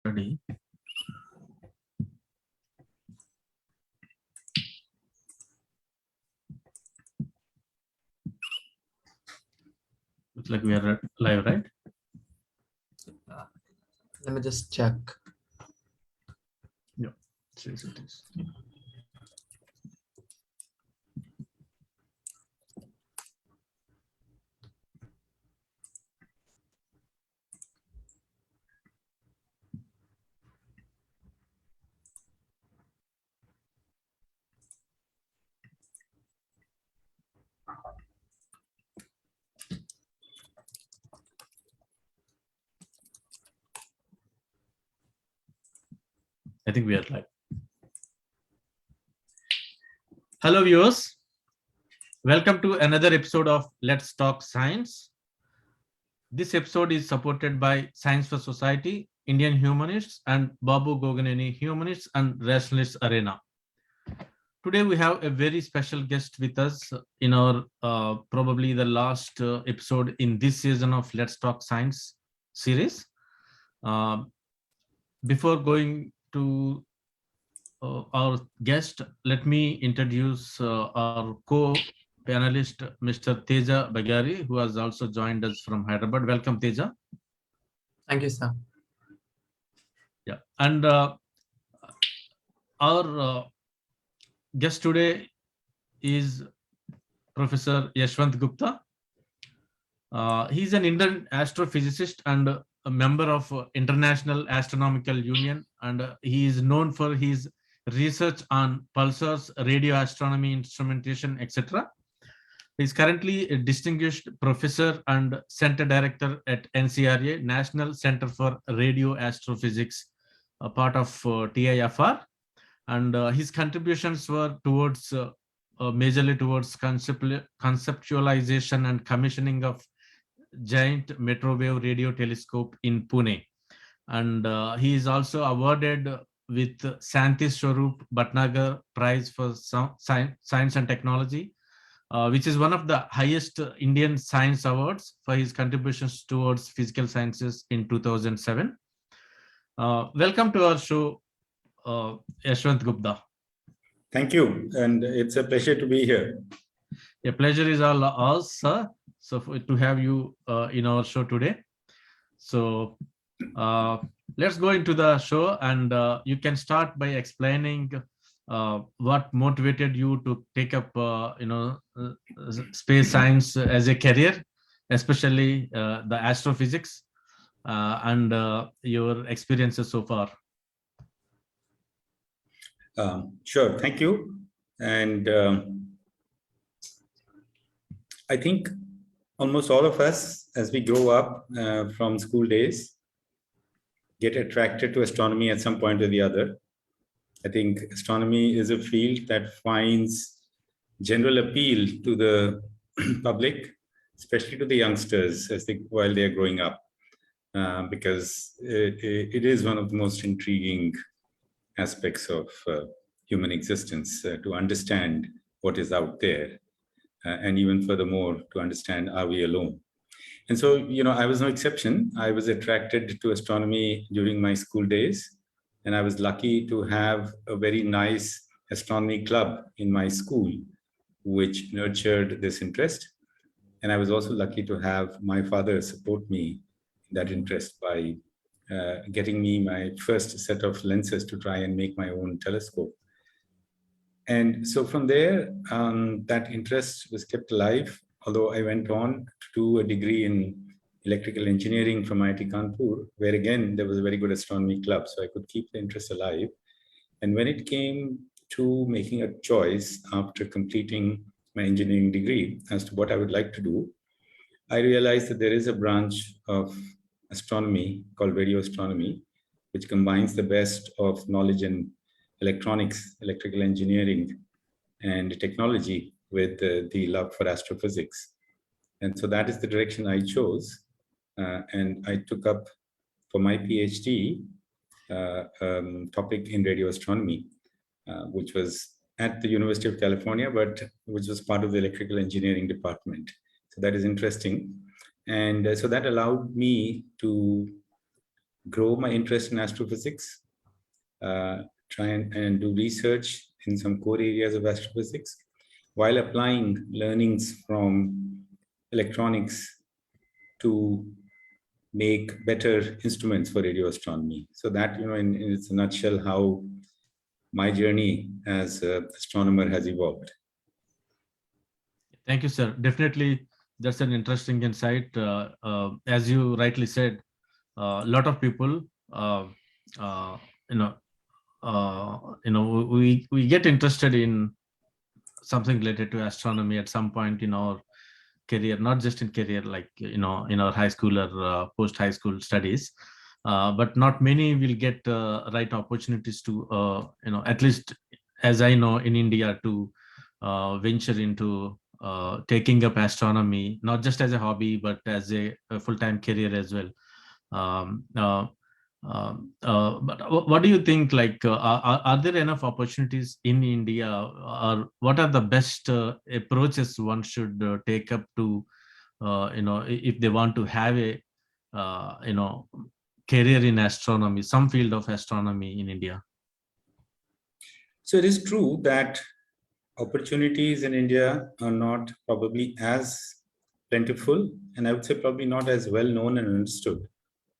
Ready. Looks like we are live, right? Let me just check. Yeah, yes, it is. I think we are live. Hello, viewers. Welcome to another episode of Let's Talk Science. This episode is supported by Science for Society, Indian Humanists, and Babu Goganeni Humanists and Rationalists Arena. Today we have a very special guest with us in our probably the last episode in this season of Let's Talk Science series. Before going to our guest, let me introduce our co-panelist, Mr. Teja Begari, who has also joined us from Hyderabad. Welcome, Teja. Thank you, sir. Yeah, and our guest today is Professor Yashwant Gupta. He's an Indian astrophysicist and a member of International Astronomical Union, and he is known for his research on pulsars, radio astronomy instrumentation, etc. He's currently a distinguished professor and center director at NCRA, National Center for Radio Astrophysics, a part of TIFR. And his contributions were towards majorly towards conceptualization and commissioning of giant microwave radio telescope in Pune. And he is also awarded with Santis Swarup Bhatnagar Prize for Science and Technology, which is one of the highest Indian science awards for his contributions towards physical sciences in 2007. Welcome to our show, Yashwant Gupta. Thank you, and it's a pleasure to be here. A pleasure is all ours, sir. So to have you in our show today. So let's go into the show, and you can start by explaining what motivated you to take up, space science as a career, especially the astrophysics, and your experiences so far. Sure, thank you. And I think almost all of us, as we grow up from school days, get attracted to astronomy at some point or the other. I think astronomy is a field that finds general appeal to the public, especially to the youngsters while they are growing up, because it is one of the most intriguing aspects of human existence, to understand what is out there, and even furthermore, to understand, are we alone? And so, I was no exception. I was attracted to astronomy during my school days, and I was lucky to have a very nice astronomy club in my school, which nurtured this interest. And I was also lucky to have my father support me in that interest by getting me my first set of lenses to try and make my own telescope. And so from there, that interest was kept alive, although I went on to do a degree in electrical engineering from IIT Kanpur, where again, there was a very good astronomy club, so I could keep the interest alive. And when it came to making a choice after completing my engineering degree as to what I would like to do, I realized that there is a branch of astronomy called radio astronomy, which combines the best of knowledge in electronics, electrical engineering, and technology with the love for astrophysics. And so that is the direction I chose. And I took up for my PhD topic in radio astronomy, which was at the University of California, but which was part of the electrical engineering department. So that is interesting. And so that allowed me to grow my interest in astrophysics, try and do research in some core areas of astrophysics, while applying learnings from electronics to make better instruments for radio astronomy. So that, in its a nutshell, how my journey as an astronomer has evolved. Thank you, sir. Definitely, that's an interesting insight. As you rightly said, a lot of people, uh, you know, we get interested in something related to astronomy at some point in our career, not just in career, like in our high school or post high school studies. But not many will get right opportunities to, at least as I know in India, to venture into taking up astronomy, not just as a hobby, but as a full-time career as well. Um, uh, but what do you think? Like, are there enough opportunities in India, or what are the best approaches one should take up to, if they want to have a, career in astronomy, some field of astronomy in India? So it is true that opportunities in India are not probably as plentiful, and I would say probably not as well known and understood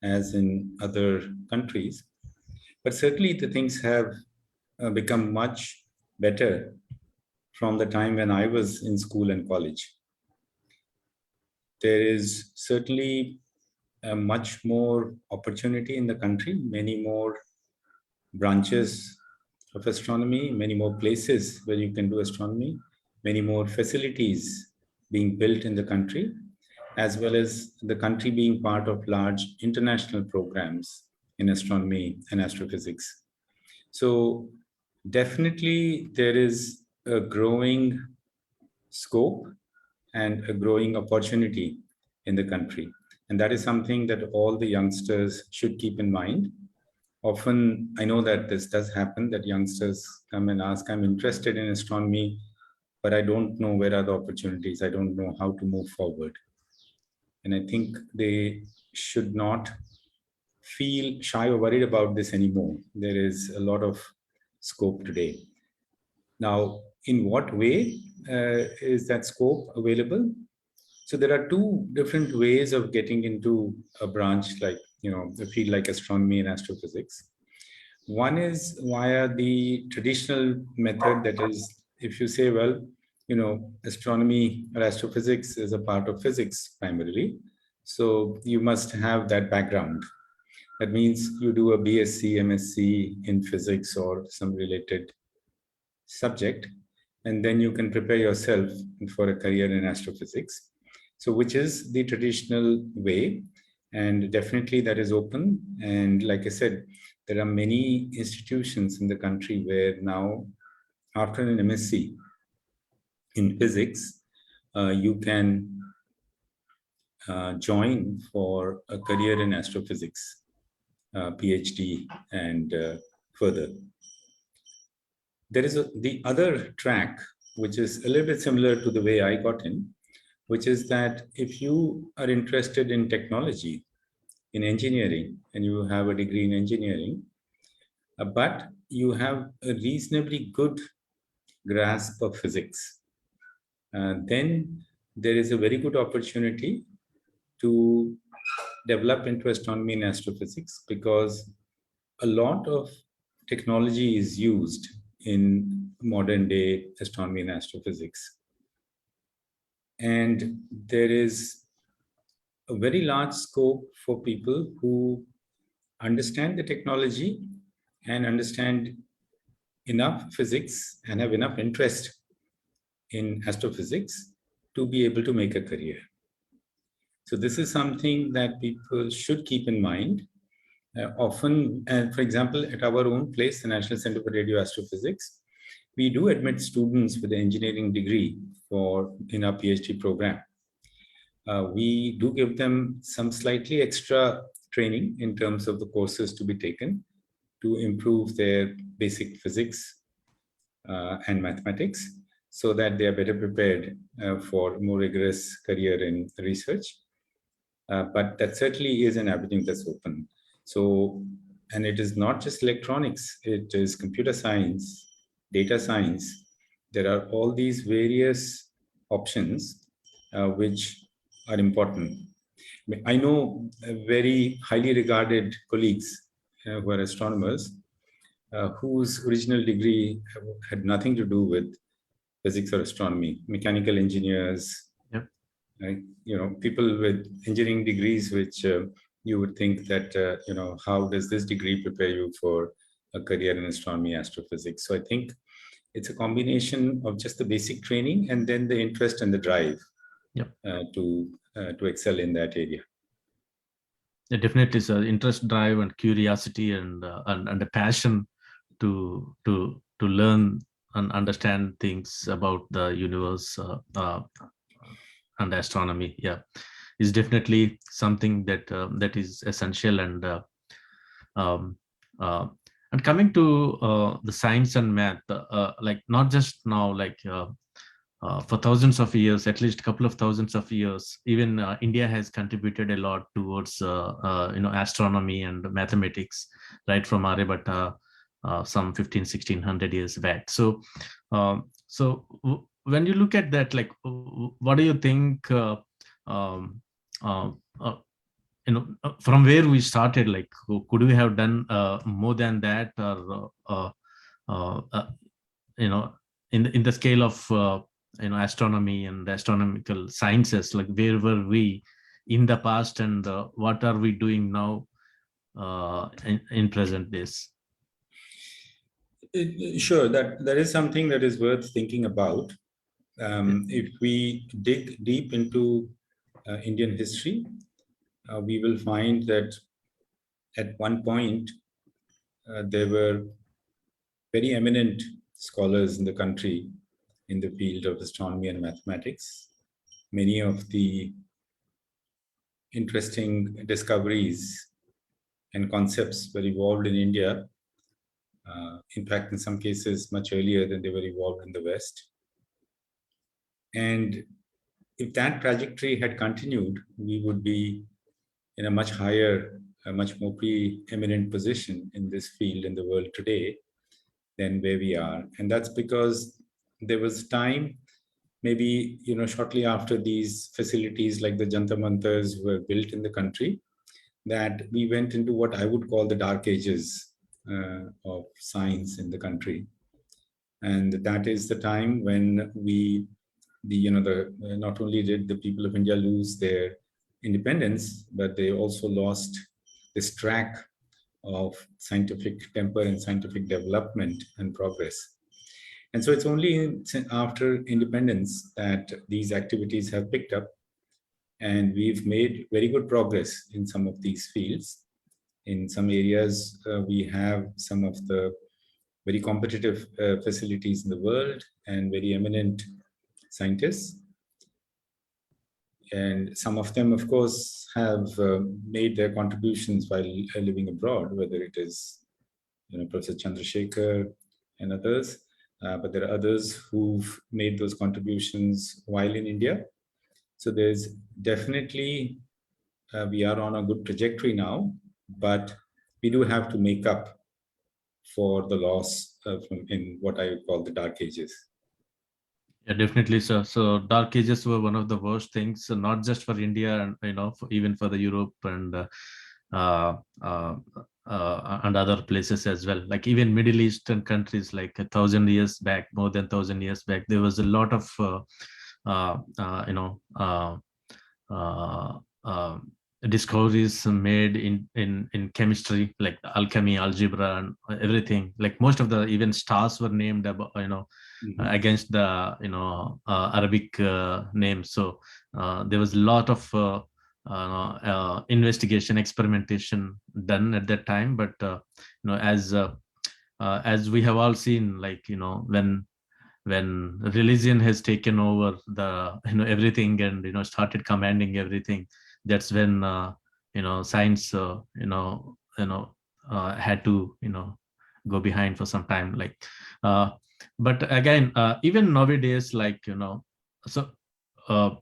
as in other countries. But certainly the things have become much better from the time when I was in school and college. There is certainly much more opportunity in the country, many more branches of astronomy, many more places where you can do astronomy, many more facilities being built in the country, as well as the country being part of large international programs in astronomy and astrophysics. So definitely there is a growing scope and a growing opportunity in the country. And that is something that all the youngsters should keep in mind. Often, I know that this does happen, that youngsters come and ask, I'm interested in astronomy, but I don't know where are the opportunities. I don't know how to move forward. And I think they should not feel shy or worried about this anymore. There is a lot of scope today. Now, in what way is that scope available? So there are two different ways of getting into a branch like, a field like astronomy and astrophysics. One is via the traditional method, that is, if you say, well, astronomy or astrophysics is a part of physics primarily, so you must have that background. That means you do a BSc, MSc in physics or some related subject, and then you can prepare yourself for a career in astrophysics. So which is the traditional way, and definitely that is open. And like I said, there are many institutions in the country where now, after an MSc in physics, you can join for a career in astrophysics, PhD and further. There is the other track, which is a little bit similar to the way I got in, which is that if you are interested in technology, in engineering, and you have a degree in engineering, but you have a reasonably good grasp of physics, then there is a very good opportunity to develop into astronomy and astrophysics, because a lot of technology is used in modern day astronomy and astrophysics. And there is a very large scope for people who understand the technology and understand enough physics and have enough interest in astrophysics to be able to make a career. So this is something that people should keep in mind. Often, for example, at our own place, the National Center for Radio Astrophysics, we do admit students with an engineering degree in our PhD program. We do give them some slightly extra training in terms of the courses to be taken to improve their basic physics and mathematics, so that they are better prepared for more rigorous career in research. But that certainly is an avenue that's open. So, and it is not just electronics, it is computer science, data science. There are all these various options which are important. I know very highly regarded colleagues who are astronomers whose original degree had nothing to do with physics or astronomy, mechanical engineers, Yep. People with engineering degrees, which you would think that, how does this degree prepare you for a career in astronomy, astrophysics? So I think it's a combination of just the basic training and then the interest and the drive Yep. To excel in that area. Yeah, definitely, sir. Interest, drive, and curiosity, and a passion to learn and understand things about the universe and astronomy. Yeah, is definitely something that is essential. Um, uh, and coming to the science and math, like not just now, like for thousands of years, at least a couple of thousands of years, even India has contributed a lot towards astronomy and mathematics, right from Aryabhatta, some 1500 years back. So when you look at that, like what do you think, um, uh, uh, from where we started, like could we have done more than that, or you know in the scale of astronomy and astronomical sciences, like where were we in the past, and what are we doing now in present days? Sure, that is something that is worth thinking about. If we dig deep into Indian history, we will find that at one point there were very eminent scholars in the country in the field of astronomy and mathematics. Many of the interesting discoveries and concepts were evolved in India. In fact, in some cases, much earlier than they were evolved in the West. And if that trajectory had continued, we would be in a much higher, a much more preeminent position in this field in the world today than where we are. And that's because there was time, maybe, shortly after these facilities like the Jantar Mantars were built in the country, that we went into what I would call the dark ages of science in the country. And that is the time when not only did the people of India lose their independence, but they also lost this track of scientific temper and scientific development and progress. And so it's only after independence that these activities have picked up, and we've made very good progress in some of these fields. In some areas, we have some of the very competitive facilities in the world and very eminent scientists. And some of them, of course, have made their contributions while living abroad, whether it is, Professor Chandrasekhar and others. But there are others who've made those contributions while in India. So there's definitely, we are on a good trajectory now, but we do have to make up for the loss in what I would call the dark ages. Yeah, definitely, sir. So dark ages were one of the worst things, not just for India, and even for the Europe uh, uh, and other places as well. Like even Middle Eastern countries, like 1,000 years back, more than 1,000 years back, there was a lot of uh, uh, you know uh, uh, uh, discoveries made in chemistry, like alchemy, algebra, and everything. Like most of the even stars were named about, against the Arabic names. So there was a lot of investigation, experimentation done at that time. But as we have all seen, like when religion has taken over the everything, and started commanding everything, that's when science had to go behind for some time, like but again, even nowadays, like so uh,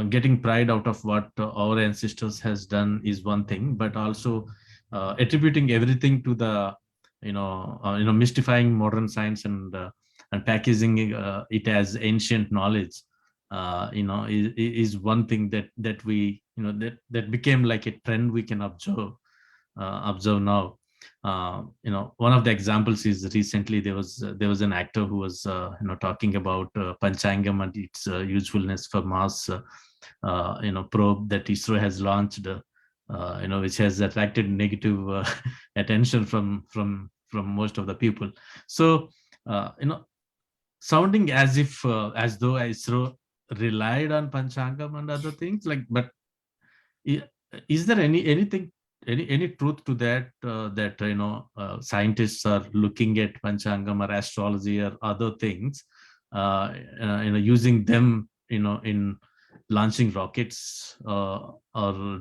getting pride out of what our ancestors has done is one thing, but also attributing everything to the mystifying modern science and packaging it as ancient knowledge is one thing that we that became like a trend we can observe now. One of the examples is recently there was an actor who was talking about Panchangam and its usefulness for Mars probe that ISRO has launched, which has attracted negative attention from most of the people. So sounding as if as though ISRO relied on Panchangam and other things, like, but is there any truth to that, that scientists are looking at Panchangam or astrology or other things, using them in launching rockets or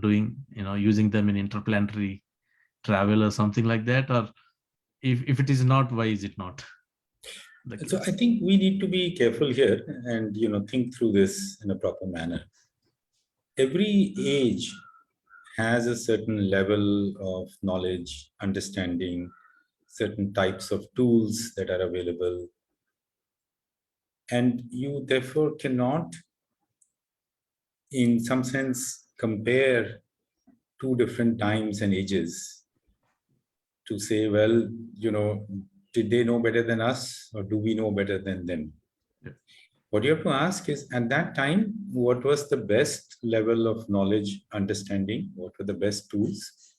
doing using them in interplanetary travel or something like that? Or if it is not, why is it not? So I think we need to be careful here and think through this in a proper manner. Every age has a certain level of knowledge, understanding, certain types of tools that are available. And you therefore cannot, in some sense, compare two different times and ages to say, well, did they know better than us or do we know better than them? Yeah. What you have to ask is, at that time, what was the best level of knowledge, understanding? What were the best tools?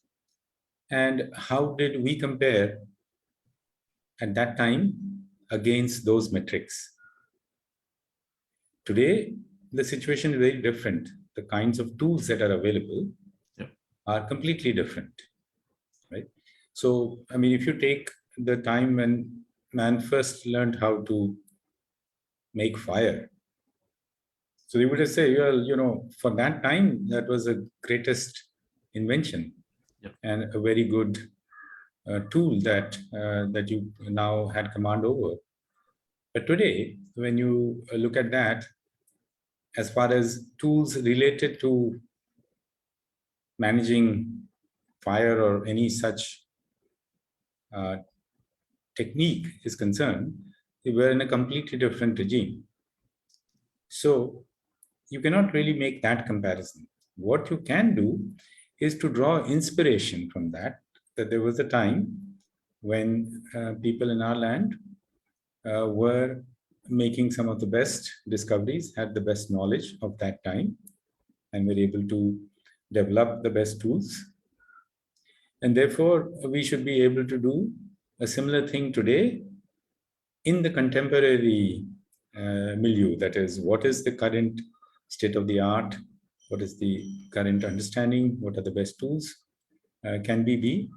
And how did we compare at that time against those metrics? Today, the situation is very different. The kinds of tools that are available are completely different, right? So, I mean, if you take the time when man first learned how to make fire, so they would have said, well, for that time, that was the greatest invention and a very good tool that you now had command over. But today, when you look at that, as far as tools related to managing fire or any such technique is concerned, we were in a completely different regime. So you cannot really make that comparison. What you can do is to draw inspiration from that there was a time when people in our land were making some of the best discoveries, had the best knowledge of that time, and were able to develop the best tools. And therefore, we should be able to do a similar thing today in the contemporary milieu. That is, what is the current state of the art? What is the current understanding? What are the best tools? Can we be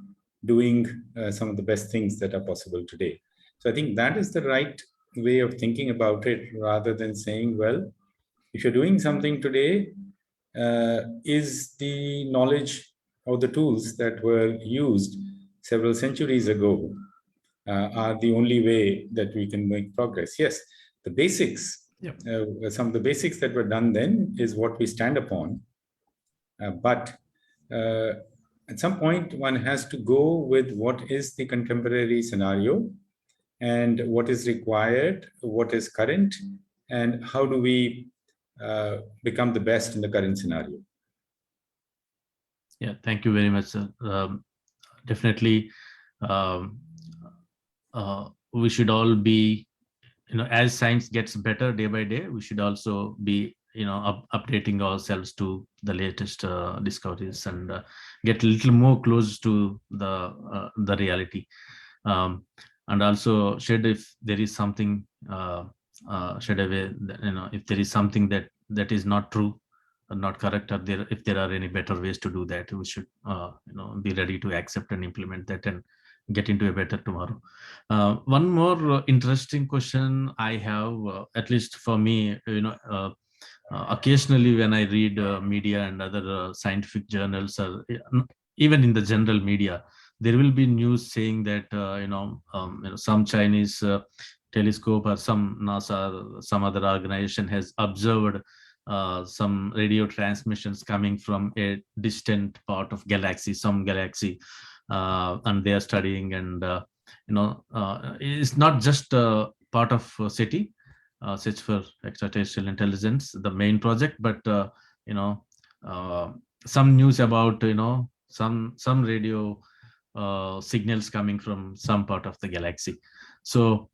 doing some of the best things that are possible today? So I think that is the right way of thinking about it, rather than saying, well, if you're doing something today, is the knowledge or the tools that were used several centuries ago are the only way that we can make progress? Yes, the basics, some of the basics that were done then is what we stand upon. But at some point, one has to go with what is the contemporary scenario and what is required, what is current, and how do we become the best in the current scenario. Yeah, thank you very much, sir. Definitely, we should all be, as science gets better day by day, we should also be, updating ourselves to the latest discoveries and get a little more close to the reality. And also shed, if there is something, shed away, if there is something that is not true, not correct, or if there are any better ways to do that, we should be ready to accept and implement that and get into a better tomorrow. One more interesting question I have, at least for me, occasionally when I read media and other scientific journals, or even in the general media, there will be news saying that some Chinese telescope or some NASA or some other organization has observed some radio transmissions coming from a distant part of galaxy, some galaxy, and they are studying. And it's not just part of SETI, Search for Extraterrestrial Intelligence, the main project, but some news about some radio signals coming from some part of the galaxy. So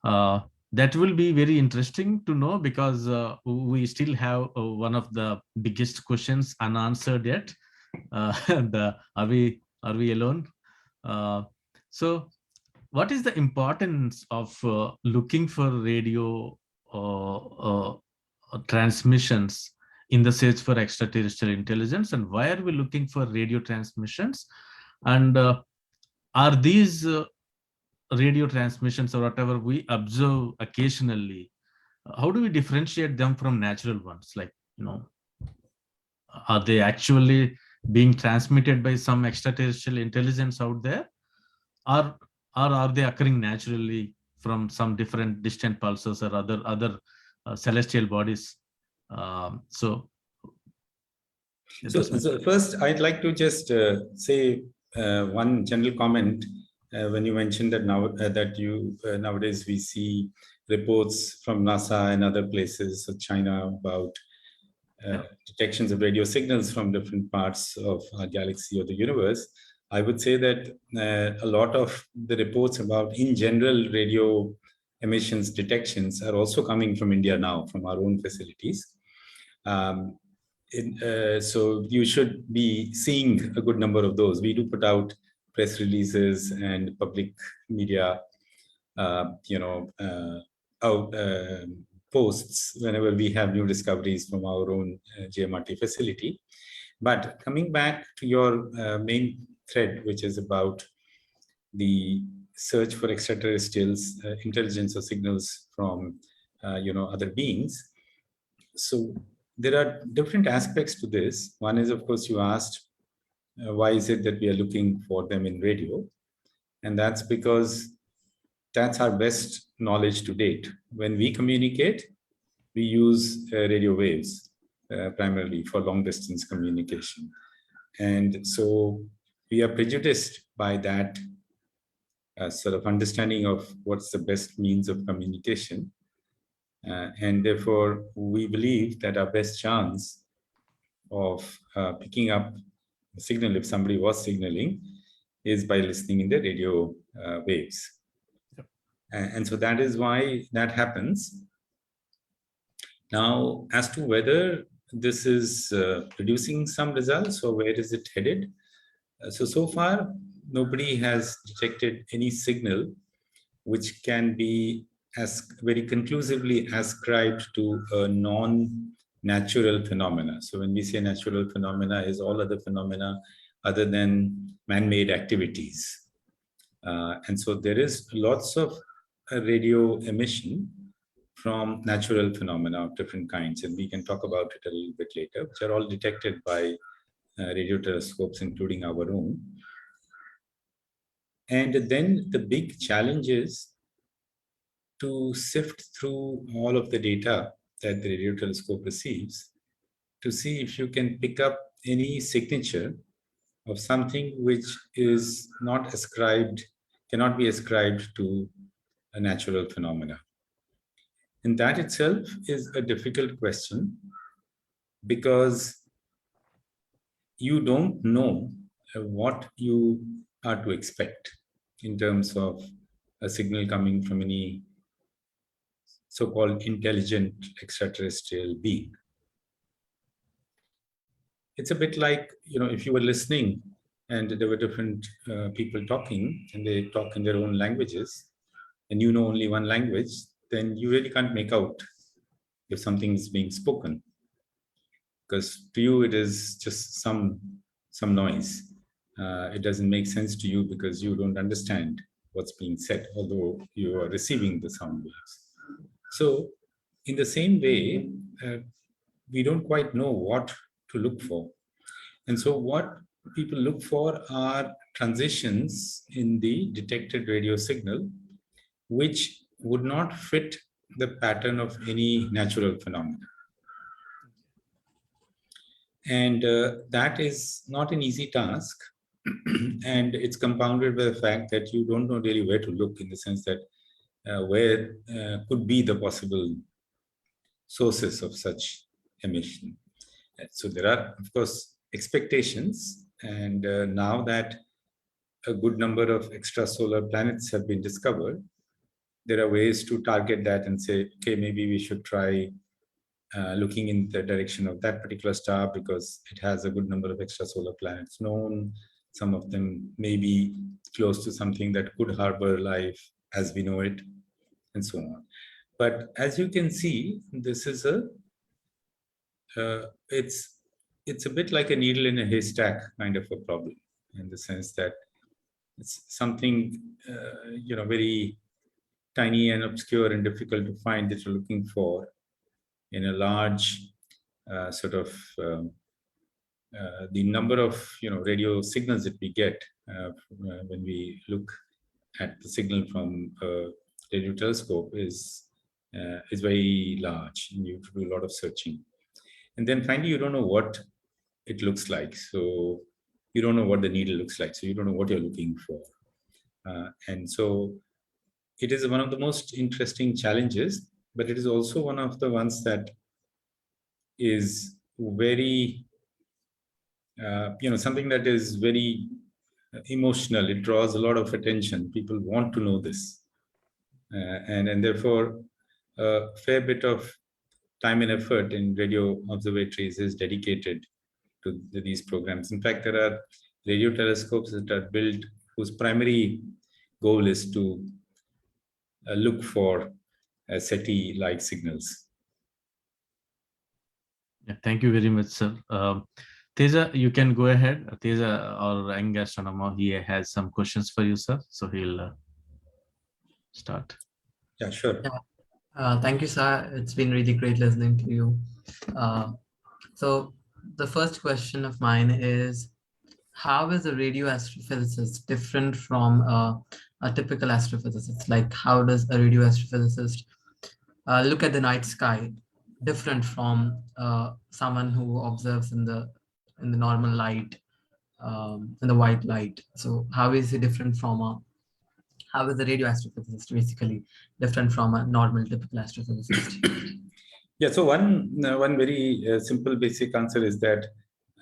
that will be very interesting to know, because we still have one of the biggest questions unanswered yet. Are we alone? So what is the importance of looking for radio transmissions in the search for extraterrestrial intelligence, and why are we looking for radio transmissions? And are these radio transmissions, or whatever we observe occasionally, how do we differentiate them from natural ones? Like, are they actually being transmitted by some extraterrestrial intelligence out there, or are they occurring naturally from some different distant pulsars or other celestial bodies? So first, I'd like to just say one general comment. When you mentioned that nowadays we see reports from NASA and other places of China about detections of radio signals from different parts of our galaxy or the universe, I would say that a lot of the reports about, in general, radio emissions detections are also coming from India now, from our own facilities. So you should be seeing a good number of those. We do put out press releases and public media, posts whenever we have new discoveries from our own GMRT facility. But coming back to your main thread, which is about the search for extraterrestrials, intelligence or signals from other beings. So there are different aspects to this. One is, of course, you asked, why is it that we are looking for them in radio? And that's because that's our best knowledge to date. When we communicate, we use radio waves primarily for long distance communication. And so we are prejudiced by that sort of understanding of what's the best means of communication. And therefore, we believe that our best chance of picking up a signal, if somebody was signaling, is by listening in the radio waves. Yep. And so that is why that happens. Now, as to whether this is producing some results or where is it headed, so far, nobody has detected any signal which can be very conclusively ascribed to a non-natural phenomena. So when we say natural phenomena, is all other phenomena other than man-made activities. And so there is lots of radio emission from natural phenomena of different kinds, and we can talk about it a little bit later, which are all detected by radio telescopes, including our own. And then the big challenge is to sift through all of the data that the radio telescope receives to see if you can pick up any signature of something which is not ascribed, cannot be ascribed to a natural phenomena. And that itself is a difficult question, because you don't know what you are to expect in terms of a signal coming from any so-called intelligent extraterrestrial being. It's a bit like, if you were listening and there were different people talking and they talk in their own languages, and you know only one language, then you really can't make out if something is being spoken, because to you it is just some noise. It doesn't make sense to you because you don't understand what's being said, although you are receiving the sound waves. So in the same way, we don't quite know what to look for. And so what people look for are transitions in the detected radio signal, which would not fit the pattern of any natural phenomena. And that is not an easy task. And it's compounded by the fact that you don't know really where to look, in the sense that where could be the possible sources of such emission. So there are, of course, expectations. And now that a good number of extrasolar planets have been discovered, there are ways to target that and say, okay, maybe we should try looking in the direction of that particular star because it has a good number of extrasolar planets known. Some of them may be close to something that could harbor life as we know it, and so on. But as you can see, this is it's a bit like a needle in a haystack kind of a problem, in the sense that it's something very tiny and obscure and difficult to find that you're looking for in a large the number of radio signals that we get when we look at the signal from a radio telescope is very large, and you have to do a lot of searching. And then finally, you don't know what it looks like. So you don't know what the needle looks like. So you don't know what you're looking for. And so it is one of the most interesting challenges, but it is also one of the ones that is very, something that is very emotional. It draws a lot of attention. People want to know this. And therefore, a fair bit of time and effort in radio observatories is dedicated to these programs. In fact, there are radio telescopes that are built whose primary goal is to look for SETI-like signals. Yeah, thank you very much, sir. Teja, you can go ahead. Teja, our young astronomer, he has some questions for you, sir. So he'll start. Yeah, sure. Thank you, sir. It's been really great listening to you. So the first question of mine is, how is a radio astrophysicist different from a typical astrophysicist? Like, how does a radio astrophysicist look at the night sky different from someone who observes in the normal light, in the white light? So how is it different from how is the radio astrophysicist basically different from a normal typical astrophysicist? Yeah, so one very simple basic answer is that,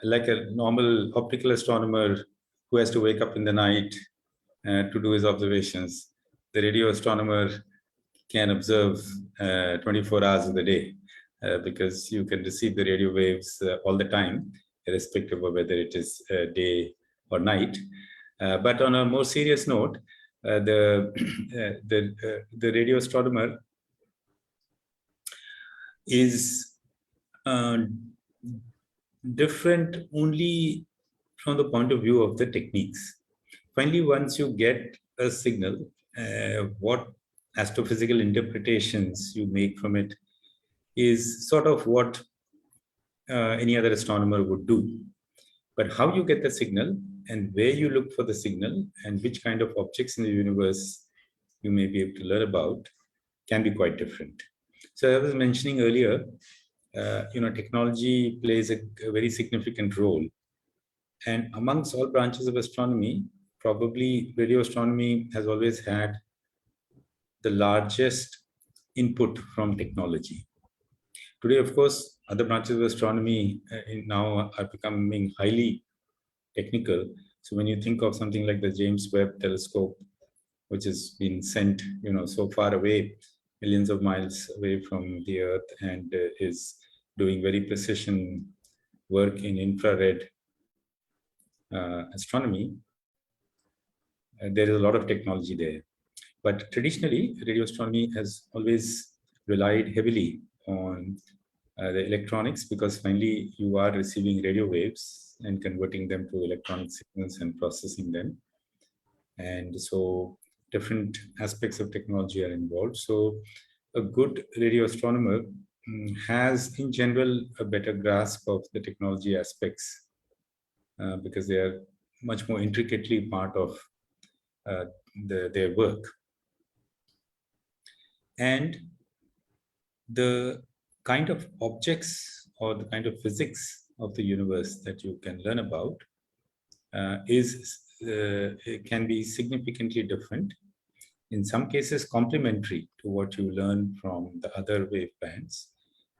like a normal optical astronomer who has to wake up in the night to do his observations, the radio astronomer can observe 24 hours of the day because you can receive the radio waves all the time, irrespective of whether it is day or night. But on a more serious note, the radio astronomer is different only from the point of view of the techniques. Finally, once you get a signal, what astrophysical interpretations you make from it is sort of what any other astronomer would do. But how you get the signal and where you look for the signal and which kind of objects in the universe you may be able to learn about can be quite different. So I was mentioning earlier, technology plays a very significant role. And amongst all branches of astronomy, probably radio astronomy has always had the largest input from technology. Today, of course, other branches of astronomy now are becoming highly technical. So when you think of something like the James Webb Telescope, which has been sent, so far away, millions of miles away from the Earth, and is doing very precision work in infrared astronomy, there is a lot of technology there. But traditionally, radio astronomy has always relied heavily on the electronics, because finally you are receiving radio waves and converting them to electronic signals and processing them. And so different aspects of technology are involved. So a good radio astronomer has in general a better grasp of the technology aspects because they are much more intricately part of their work. And the kind of objects or the kind of physics of the universe that you can learn about it can be significantly different. In some cases, complementary to what you learn from the other wave bands,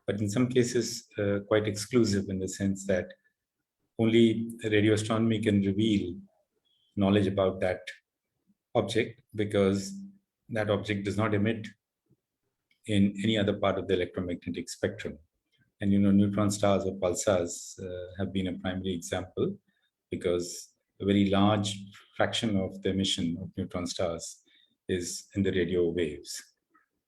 but in some cases, quite exclusive in the sense that only radio astronomy can reveal knowledge about that object, because that object does not emit in any other part of the electromagnetic spectrum. And neutron stars or pulsars have been a primary example, because a very large fraction of the emission of neutron stars is in the radio waves.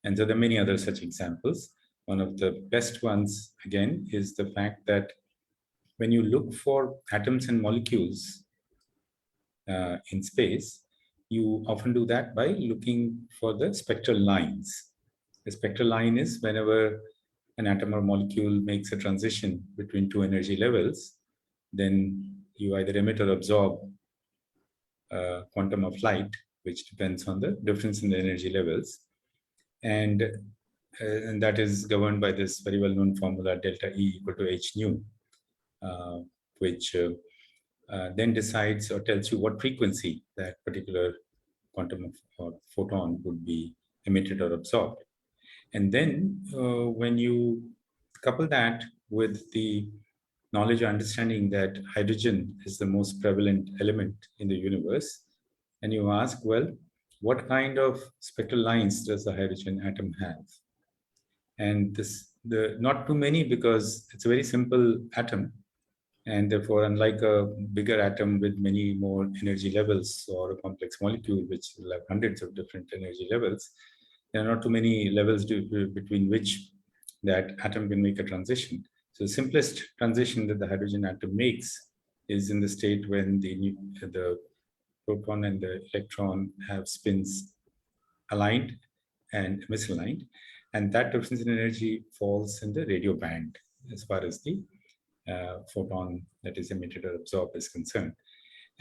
And so there are many other such examples. One of the best ones, again, is the fact that when you look for atoms and molecules in space, you often do that by looking for the spectral lines. The spectral line is whenever an atom or molecule makes a transition between two energy levels, then you either emit or absorb a quantum of light, which depends on the difference in the energy levels. And that is governed by this very well-known formula, delta E equal to h nu, which then decides or tells you what frequency that particular quantum or photon would be emitted or absorbed. And then when you couple that with the knowledge or understanding that hydrogen is the most prevalent element in the universe, and you ask, well, what kind of spectral lines does the hydrogen atom have? And not too many, because it's a very simple atom. And therefore, unlike a bigger atom with many more energy levels, or a complex molecule which will have hundreds of different energy levels, there are not too many levels between which that atom can make a transition. So the simplest transition that the hydrogen atom makes is in the state when the proton and the electron have spins aligned and misaligned. And that difference in energy falls in the radio band as far as the photon that is emitted or absorbed is concerned.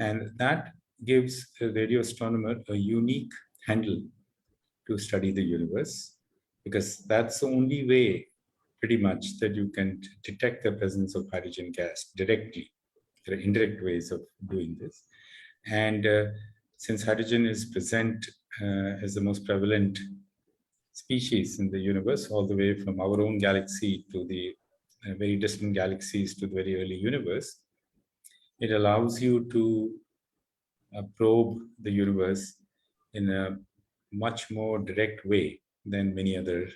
And that gives a radio astronomer a unique handle to study the universe, because that's the only way pretty much that you can detect the presence of hydrogen gas directly. There are indirect ways of doing this. And since hydrogen is present as the most prevalent species in the universe, all the way from our own galaxy to the very distant galaxies to the very early universe, it allows you to probe the universe in a much more direct way than many other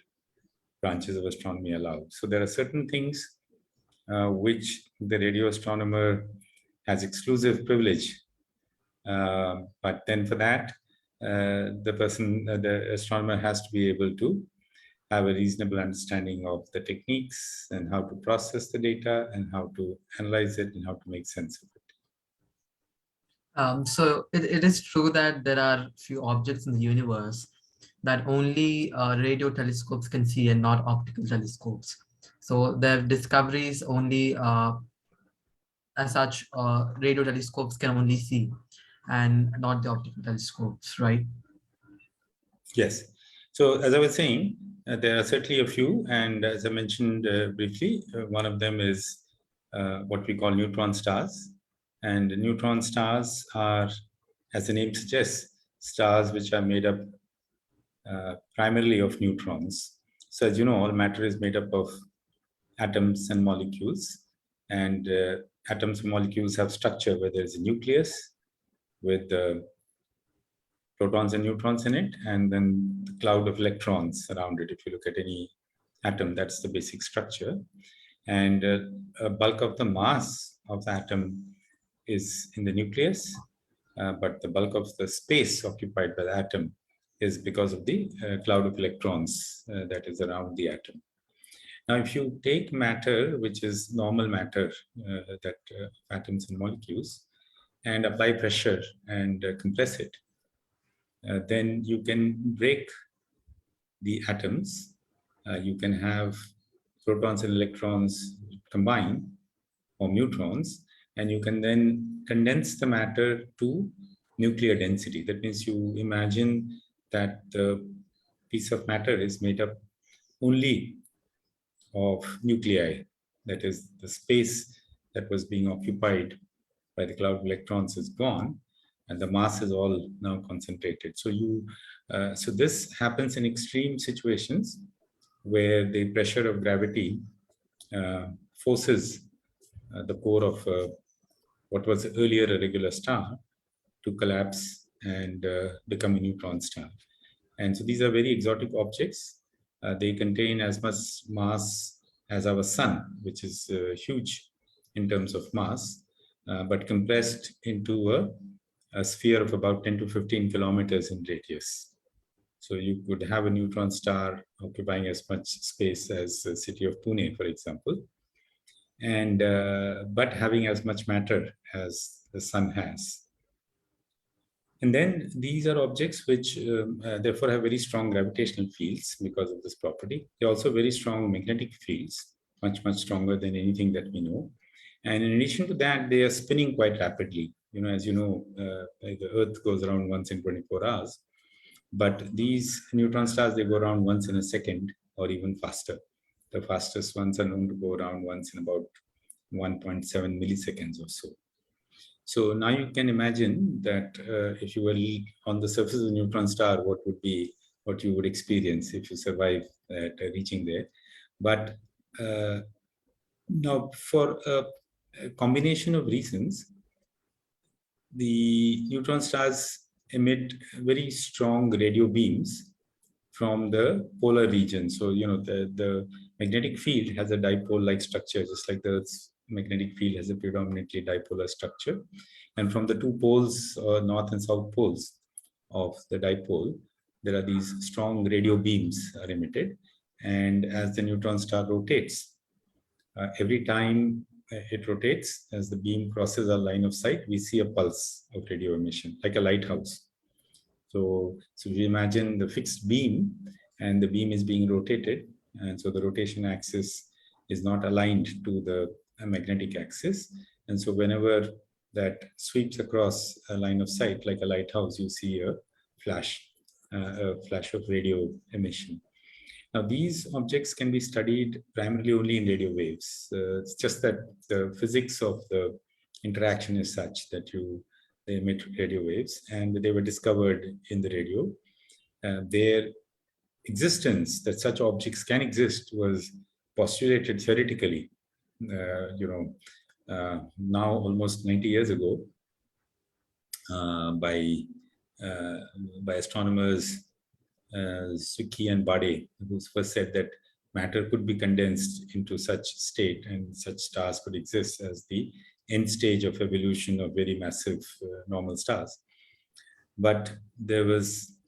branches of astronomy allow. So there are certain things which the radio astronomer has exclusive privilege. But then for that, the astronomer has to be able to have a reasonable understanding of the techniques and how to process the data and how to analyze it and how to make sense of it. So it is true that there are few objects in the universe that only radio telescopes can see and not optical telescopes. So their discoveries only, as such, radio telescopes can only see and not the optical telescopes, right? Yes. So as I was saying, there are certainly a few, and as I mentioned briefly, one of them is what we call neutron stars. And neutron stars are, as the name suggests, stars which are made up primarily of neutrons. So as you know, all matter is made up of atoms and molecules, and atoms and molecules have structure where there is a nucleus with protons and neutrons in it, and then the cloud of electrons around it. If you look at any atom, that's the basic structure. And a bulk of the mass of the atom is in the nucleus, but the bulk of the space occupied by the atom is because of the cloud of electrons that is around the atom. Now, if you take matter, which is normal matter, atoms and molecules, and apply pressure and compress it, then you can break the atoms. You can have protons and electrons combine, or neutrons, and you can then condense the matter to nuclear density. That means you imagine that the piece of matter is made up only of nuclei, that is the space that was being occupied by the cloud of electrons is gone, and the mass is all now concentrated. So so this happens in extreme situations where the pressure of gravity forces the core of what was earlier a regular star to collapse and become a neutron star. And so these are very exotic objects. They contain as much mass as our sun, which is huge in terms of mass, but compressed into a sphere of about 10 to 15 kilometers in radius. So you could have a neutron star occupying as much space as the city of Pune, for example, and but having as much matter as the sun has. And then these are objects which therefore have very strong gravitational fields because of this property. They also very strong magnetic fields, much, much stronger than anything that we know. And in addition to that, they are spinning quite rapidly. As you know, the Earth goes around once in 24 hours. But these neutron stars, they go around once in a second or even faster. The fastest ones are known to go around once in about 1.7 milliseconds or so. So now you can imagine that if you were on the surface of a neutron star, what you would experience if you survive reaching there. But now for a combination of reasons, the neutron stars emit very strong radio beams from the polar region. So, the magnetic field has a dipole-like structure, just like the Earth's magnetic field has a predominantly dipolar structure. And from the two poles, north and south poles of the dipole, there are these strong radio beams are emitted. And as the neutron star rotates, every time it rotates, as the beam crosses our line of sight, we see a pulse of radio emission, like a lighthouse. So we imagine the fixed beam, and the beam is being rotated. And so the rotation axis is not aligned to the magnetic axis. And so whenever that sweeps across a line of sight, like a lighthouse, you see a flash of radio emission. Now, these objects can be studied primarily only in radio waves. It's just that the physics of the interaction is such that they emit radio waves, and they were discovered in the radio. Their existence, that such objects can exist, was postulated theoretically, now almost 90 years ago, by astronomers Suki and Bade, who first said that matter could be condensed into such state and such stars could exist as the end stage of evolution of very massive normal stars. But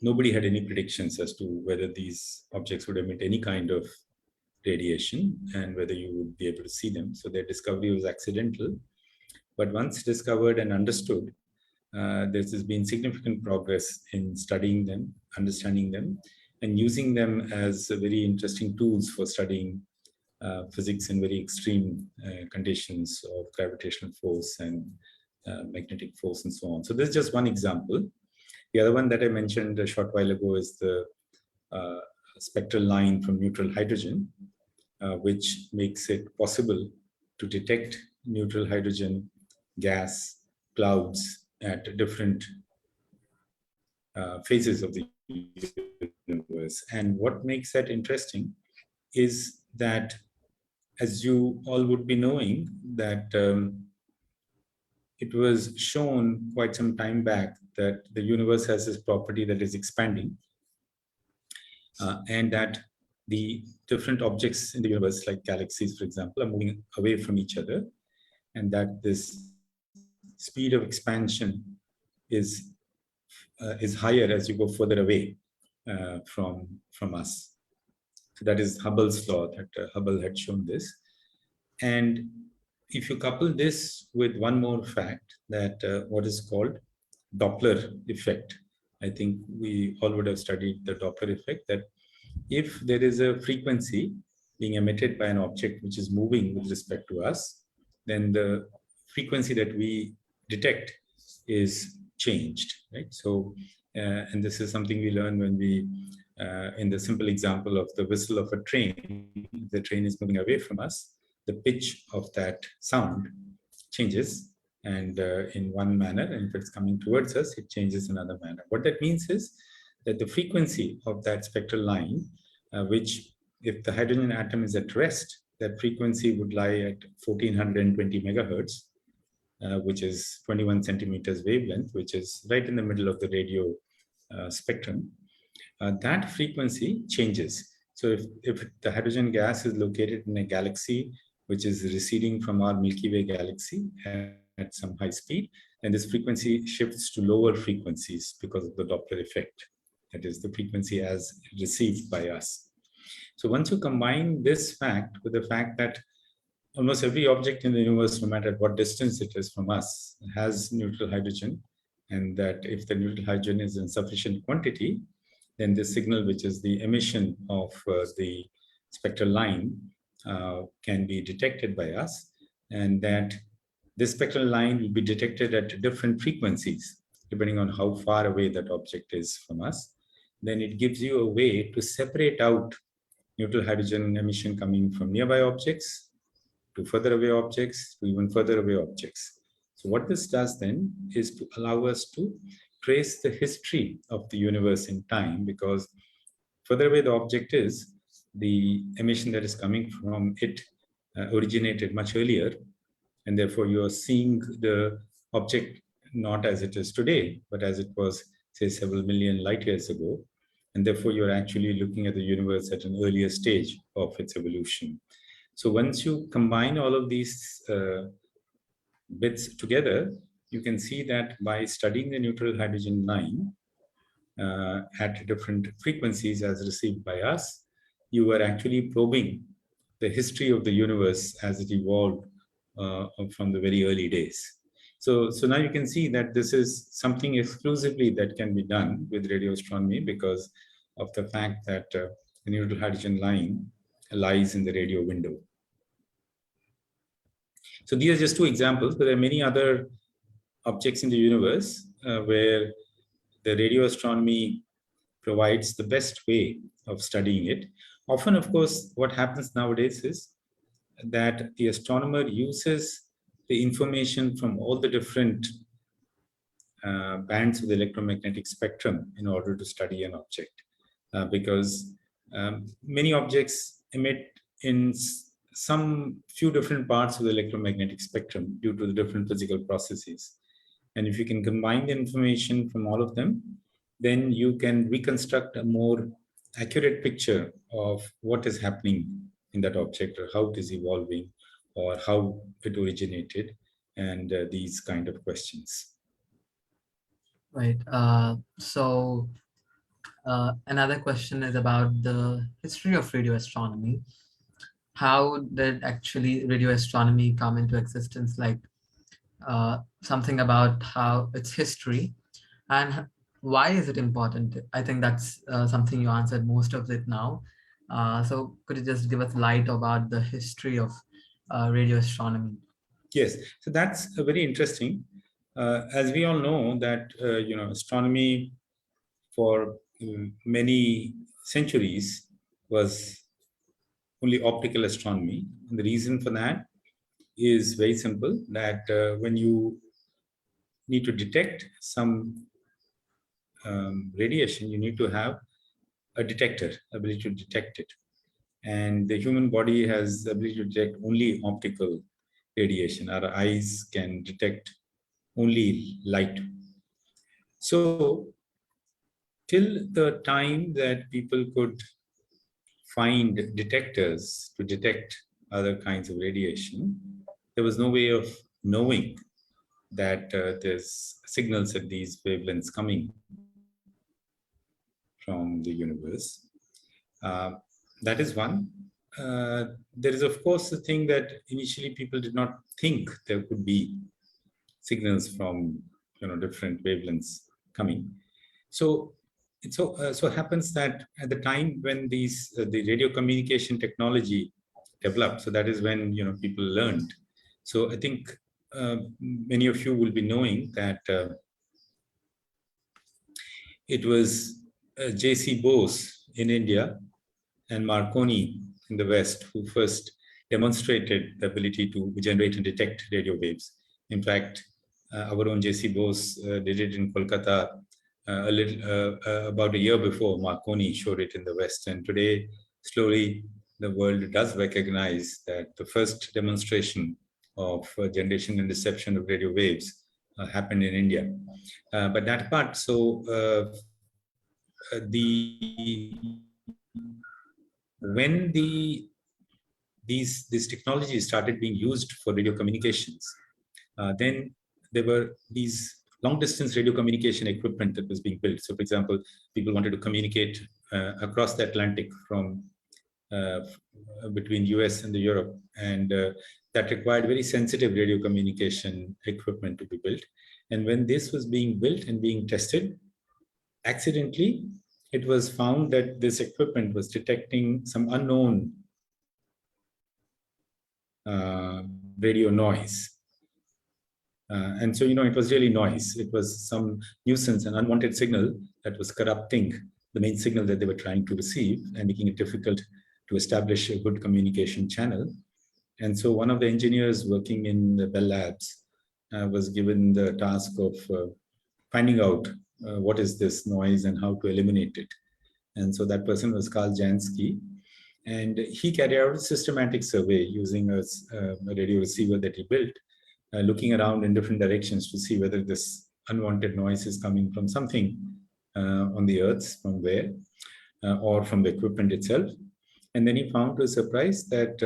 nobody had any predictions as to whether these objects would emit any kind of radiation and whether you would be able to see them. So their discovery was accidental. But once discovered and understood, there's been significant progress in studying them, understanding them, and using them as very interesting tools for studying physics in very extreme conditions of gravitational force and magnetic force and so on. So this is just one example. The other one that I mentioned a short while ago is the spectral line from neutral hydrogen, which makes it possible to detect neutral hydrogen gas clouds at different phases of the universe. And what makes that interesting is that, as you all would be knowing, that it was shown quite some time back that the universe has this property that is expanding, and that the different objects in the universe, like galaxies, for example, are moving away from each other, and that this speed of expansion is higher as you go further away from us. So that is Hubble's law, that Hubble had shown this. And if you couple this with one more fact, that what is called Doppler effect, I think we all would have studied the Doppler effect, that if there is a frequency being emitted by an object which is moving with respect to us, then the frequency that we detect is changed, right? So, and this is something we learn when we, in the simple example of the whistle of a train, the train is moving away from us, the pitch of that sound changes, and in one manner, and if it's coming towards us, it changes in another manner. What that means is that the frequency of that spectral line, which if the hydrogen atom is at rest, that frequency would lie at 1420 megahertz, which is 21 centimeters wavelength, which is right in the middle of the radio spectrum. That frequency changes. So if the hydrogen gas is located in a galaxy which is receding from our Milky Way galaxy at some high speed, then this frequency shifts to lower frequencies because of the Doppler effect. That is the frequency as received by us. So once you combine this fact with the fact that almost every object in the universe, no matter what distance it is from us, has neutral hydrogen, and that if the neutral hydrogen is in sufficient quantity, then the signal, which is the emission of the spectral line, can be detected by us, and that this spectral line will be detected at different frequencies, depending on how far away that object is from us. Then it gives you a way to separate out neutral hydrogen emission coming from nearby objects, to further away objects, to even further away objects. So what this does then is to allow us to trace the history of the universe in time, because further away the object is, the emission that is coming from it originated much earlier, and therefore you are seeing the object not as it is today, but as it was, say, several million light years ago, and therefore you're actually looking at the universe at an earlier stage of its evolution. So once you combine all of these bits together, you can see that by studying the neutral hydrogen line at different frequencies as received by us, you are actually probing the history of the universe as it evolved from the very early days. So now you can see that this is something exclusively that can be done with radio astronomy because of the fact that the neutral hydrogen line lies in the radio window. So these are just two examples, but there are many other objects in the universe where the radio astronomy provides the best way of studying it. Often, of course, what happens nowadays is that the astronomer uses the information from all the different bands of the electromagnetic spectrum in order to study an object, because many objects emit in some few different parts of the electromagnetic spectrum due to the different physical processes. And if you can combine the information from all of them, then you can reconstruct a more accurate picture of what is happening in that object, or how it is evolving, or how it originated, and these kind of questions. Right. So another question is about the history of radio astronomy. How did actually radio astronomy come into existence? Like something about how its history and why is it important? I think that's something you answered most of it now. So could you just give us light about the history of radio astronomy? Yes, so that's very interesting. As we all know that astronomy for many centuries was only optical astronomy, and the reason for that is very simple, that when you need to detect some radiation, you need to have a detector, ability to detect it. And the human body has the ability to detect only optical radiation. Our eyes can detect only light. So till the time that people could find detectors to detect other kinds of radiation, there was no way of knowing that there's signals at these wavelengths coming from the universe. That is one. There is, of course, the thing that initially people did not think there could be signals from different wavelengths coming. So it so happens that at the time when these the radio communication technology developed, so that is when people learned. So I think many of you will be knowing that it was J.C. Bose in India and Marconi in the West who first demonstrated the ability to generate and detect radio waves. In fact, our own J.C. Bose did it in Kolkata about a year before. Marconi showed it in the West, and today, slowly, the world does recognize that the first demonstration of generation and reception of radio waves happened in India. But that apart, so when these technologies started being used for radio communications, then there were these long distance radio communication equipment that was being built. So, for example, people wanted to communicate across the Atlantic from between US and the Europe, and that required very sensitive radio communication equipment to be built. And when this was being built and being tested, accidentally, it was found that this equipment was detecting some unknown radio noise. And so, it was really noise. It was some nuisance, an unwanted signal that was corrupting the main signal that they were trying to receive and making it difficult to establish a good communication channel. And so one of the engineers working in the Bell Labs was given the task of finding out what is this noise and how to eliminate it. And so that person was Karl Jansky. And he carried out a systematic survey using a radio receiver that he built, looking around in different directions to see whether this unwanted noise is coming from something on the Earth, from where, or from the equipment itself. And then he found to his surprise that,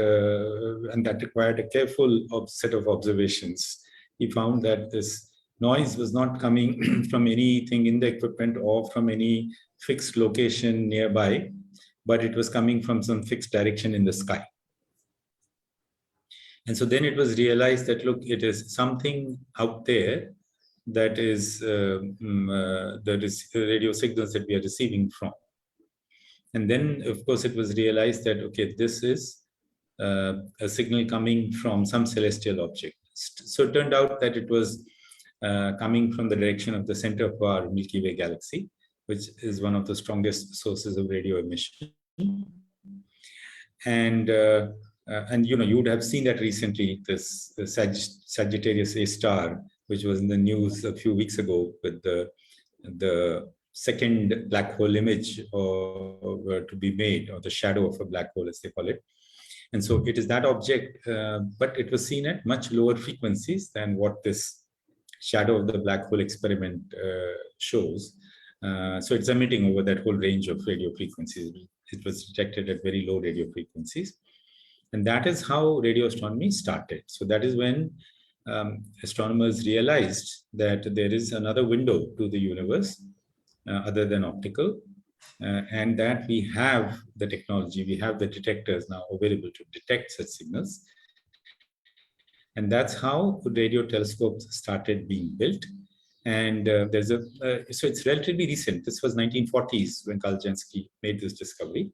and that required a careful set of observations, he found that this noise was not coming from anything in the equipment or from any fixed location nearby, but it was coming from some fixed direction in the sky. And so then it was realized that, look, it is something out there that is the radio signals that we are receiving from. And then, of course, it was realized that, okay, this is a signal coming from some celestial object. So it turned out that it was coming from the direction of the center of our Milky Way galaxy, which is one of the strongest sources of radio emission. And you would have seen that recently, this Sagittarius A star, which was in the news a few weeks ago with the second black hole image to be made, or the shadow of a black hole, as they call it. And so it is that object, but it was seen at much lower frequencies than what this shadow of the black hole experiment shows. So it's emitting over that whole range of radio frequencies. It was detected at very low radio frequencies. And that is how radio astronomy started. So that is when astronomers realized that there is another window to the universe other than optical, and that we have the technology, we have the detectors now available to detect such signals. And that's how radio telescopes started being built. And so it's relatively recent. This was 1940s when Karl Jansky made this discovery.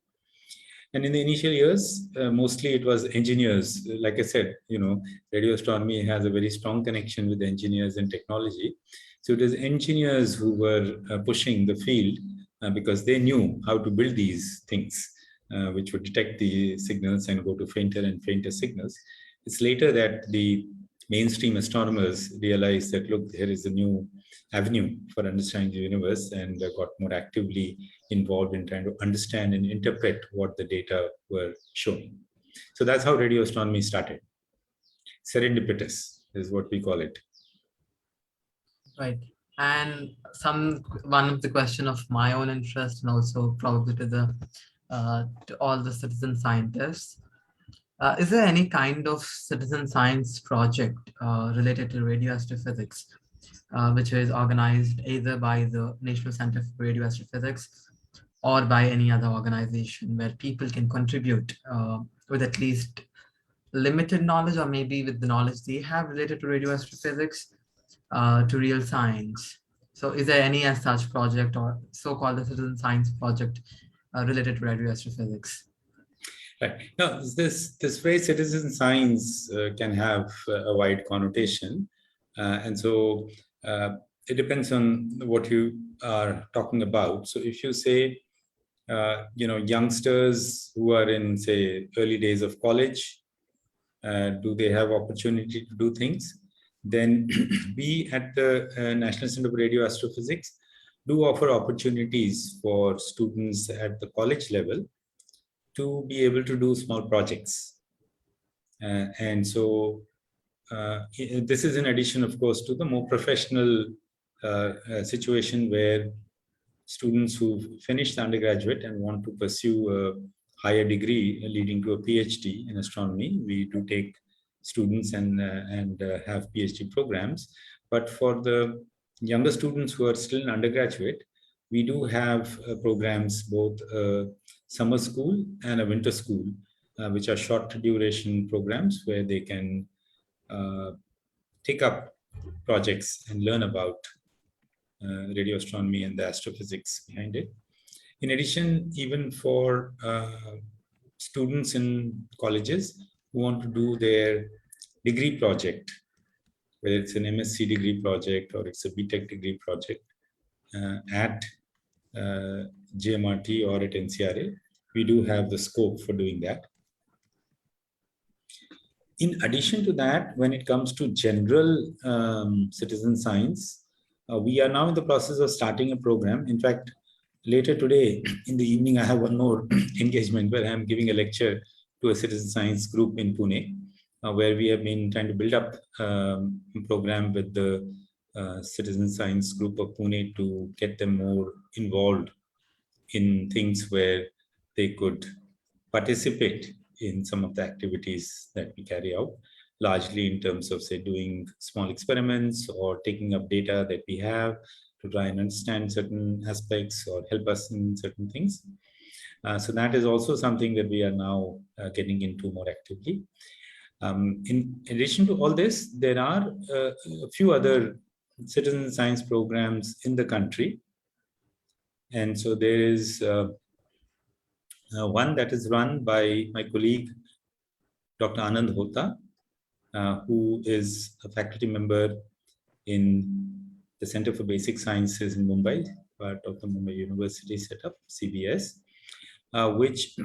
And in the initial years, mostly it was engineers. Like I said, radio astronomy has a very strong connection with engineers and technology. So it was engineers who were pushing the field because they knew how to build these things, which would detect the signals and go to fainter and fainter signals. It's later that the mainstream astronomers realized that, look, here is a new avenue for understanding the universe, and got more actively involved in trying to understand and interpret what the data were showing. So that's how radio astronomy started. Serendipitous is what we call it. Right. And one of the question of my own interest, and also probably to all the citizen scientists, is there any kind of citizen science project related to radio astrophysics, which is organized either by the National Center for Radio Astrophysics or by any other organization, where people can contribute with at least limited knowledge, or maybe with the knowledge they have related to radio astrophysics, to real science? So is there any as such project, or so-called the citizen science project related to radio astrophysics? Right. Now, this phrase citizen science can have a wide connotation. And so it depends on what you are talking about. So if you say, youngsters who are in, say, early days of college, do they have opportunity to do things? then we at the National Center for Radio Astrophysics do offer opportunities for students at the college level to be able to do small projects. And so this is in addition, of course, to the more professional situation where students who've finished undergraduate and want to pursue a higher degree leading to a PhD in astronomy, we do take students and have PhD programs. But for the younger students who are still in undergraduate, we do have programs, both summer school and a winter school, which are short duration programs where they can take up projects and learn about radio astronomy and the astrophysics behind it. In addition, even for students in colleges who want to do their degree project, whether it's an MSc degree project or it's a BTech degree project at JMRT or at NCRA, we do have the scope for doing that. In addition to that, when it comes to general citizen science, we are now in the process of starting a program. In fact, later today in the evening, I have one more engagement where I'm giving a lecture to a citizen science group in Pune, where we have been trying to build up a program with the citizen science group of Pune to get them more involved in things where they could participate in some of the activities that we carry out, largely in terms of, say, doing small experiments or taking up data that we have to try and understand certain aspects or help us in certain things. So that is also something that we are now getting into more actively. In addition to all this, there are a few other citizen science programs in the country. And so there is one that is run by my colleague, Dr. Anand Hota, who is a faculty member in the Center for Basic Sciences in Mumbai, part of the Mumbai University setup, CBS, which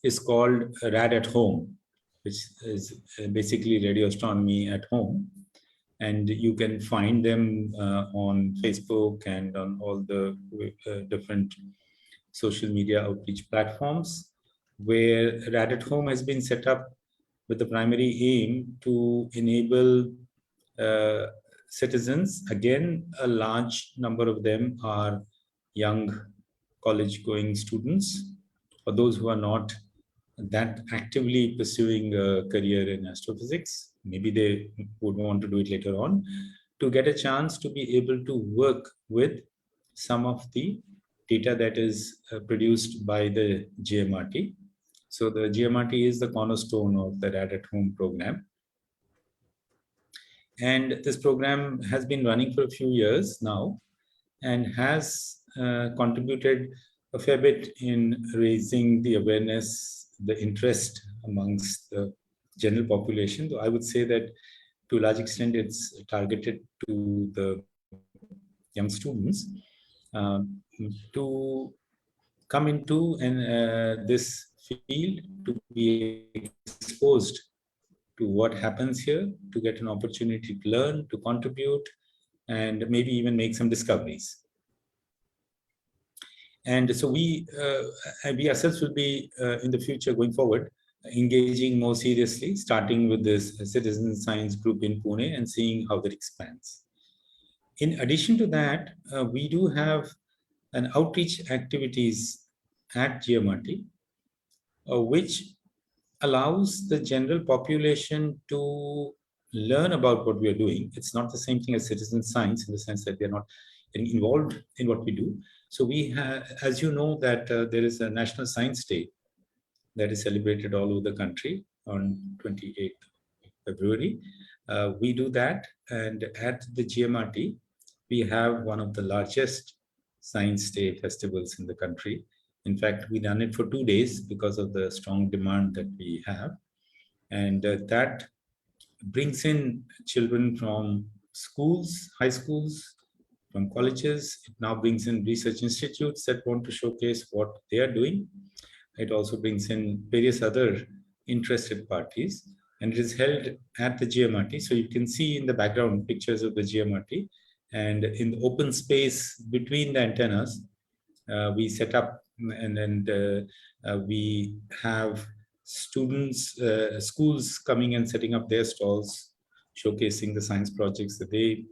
is called RAD at Home, which is basically radio astronomy at home. And you can find them on Facebook and on all the different social media outreach platforms, where RAD at Home has been set up with the primary aim to enable citizens. Again, a large number of them are young college-going students, or those who are not that actively pursuing a career in astrophysics. Maybe they would want to do it later on, to get a chance to be able to work with some of the data that is produced by the GMRT. So the GMRT is the cornerstone of the RAD at Home program. And this program has been running for a few years now and has contributed a fair bit in raising the awareness, the interest amongst the general population. Though I would say that to a large extent it's targeted to the young students to come into this field, to be exposed to what happens here, to get an opportunity to learn, to contribute, and maybe even make some discoveries. And so we ourselves will be in the future going forward engaging more seriously, starting with this citizen science group in Pune and seeing how that expands. In addition to that, we do have an outreach activities at GMRT, which allows the general population to learn about what we are doing. It's not the same thing as citizen science in the sense that they're not getting involved in what we do. So we have, as you know, that there is a National Science Day that is celebrated all over the country on 28th February. We do that, and at the GMRT, we have one of the largest Science Day festivals in the country. In fact, we done it for 2 days because of the strong demand that we have. And that brings in children from schools, high schools, from colleges. It now brings in research institutes that want to showcase what they are doing. It also brings in various other interested parties. and it is held at the GMRT. So you can see in the background pictures of the GMRT, and in the open space between the antennas, we set up, and then we have students, schools coming and setting up their stalls, showcasing the science projects that they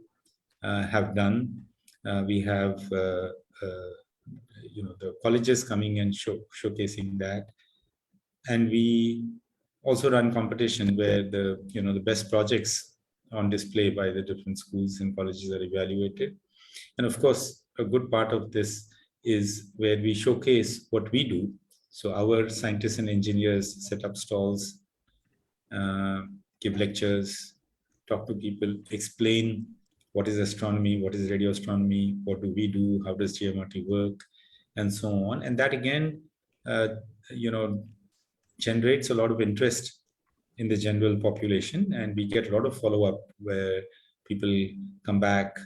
have done. We have the colleges coming and showcasing that, and we also run competition where the best projects on display by the different schools and colleges are evaluated. And of course, a good part of this is where we showcase what we do. So our scientists and engineers set up stalls, give lectures, talk to people, explain what is astronomy, what is radio astronomy, what do we do, how does GMRT work, and so on. And that again, generates a lot of interest in the general population, and we get a lot of follow-up where people come back,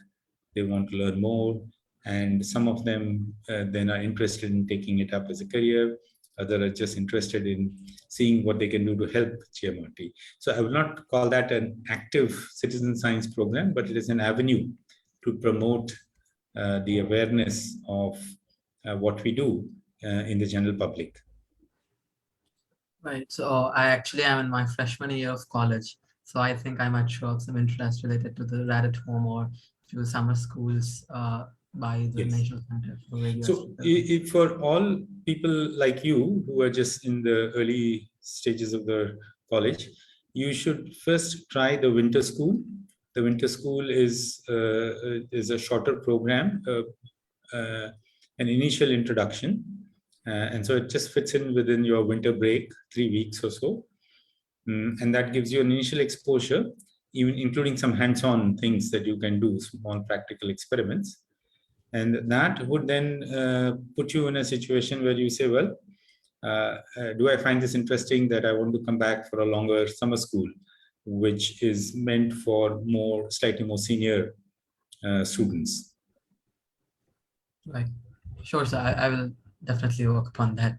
they want to learn more, and some of them then are interested in taking it up as a career. Others are just interested in seeing what they can do to help GMRT. So I will not call that an active citizen science program, but it is an avenue to promote the awareness of what we do in the general public. Right. So I actually am in my freshman year of college. So I think I might show up some interest related to the rad at home or to summer schools by the Yes. National Center for Radio. So if for all people like you who are just in the early stages of the college, you should first try the winter school. The winter school is a shorter program, an initial introduction. And so it just fits in within your winter break, 3 weeks or so. And that gives you an initial exposure, even including some hands-on things that you can do, small practical experiments. And that would then put you in a situation where you say, well, do I find this interesting that I want to come back for a longer summer school, which is meant for slightly more senior students. Right. Sure, sir. I will definitely work upon that.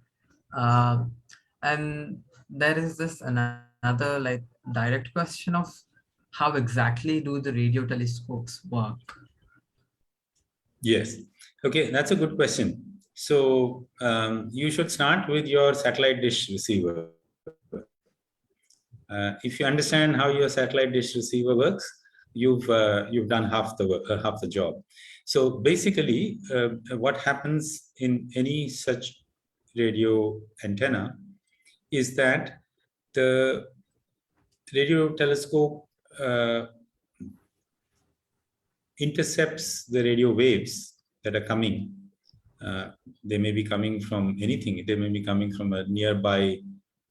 And there is this another direct question of how exactly do the radio telescopes work? Yes. Okay, that's a good question. So you should start with your satellite dish receiver. If you understand how your satellite dish receiver works, you've done half the job. So basically, what happens in any such radio antenna is that the radio telescope intercepts the radio waves that are coming. They may be coming from anything. They may be coming from a nearby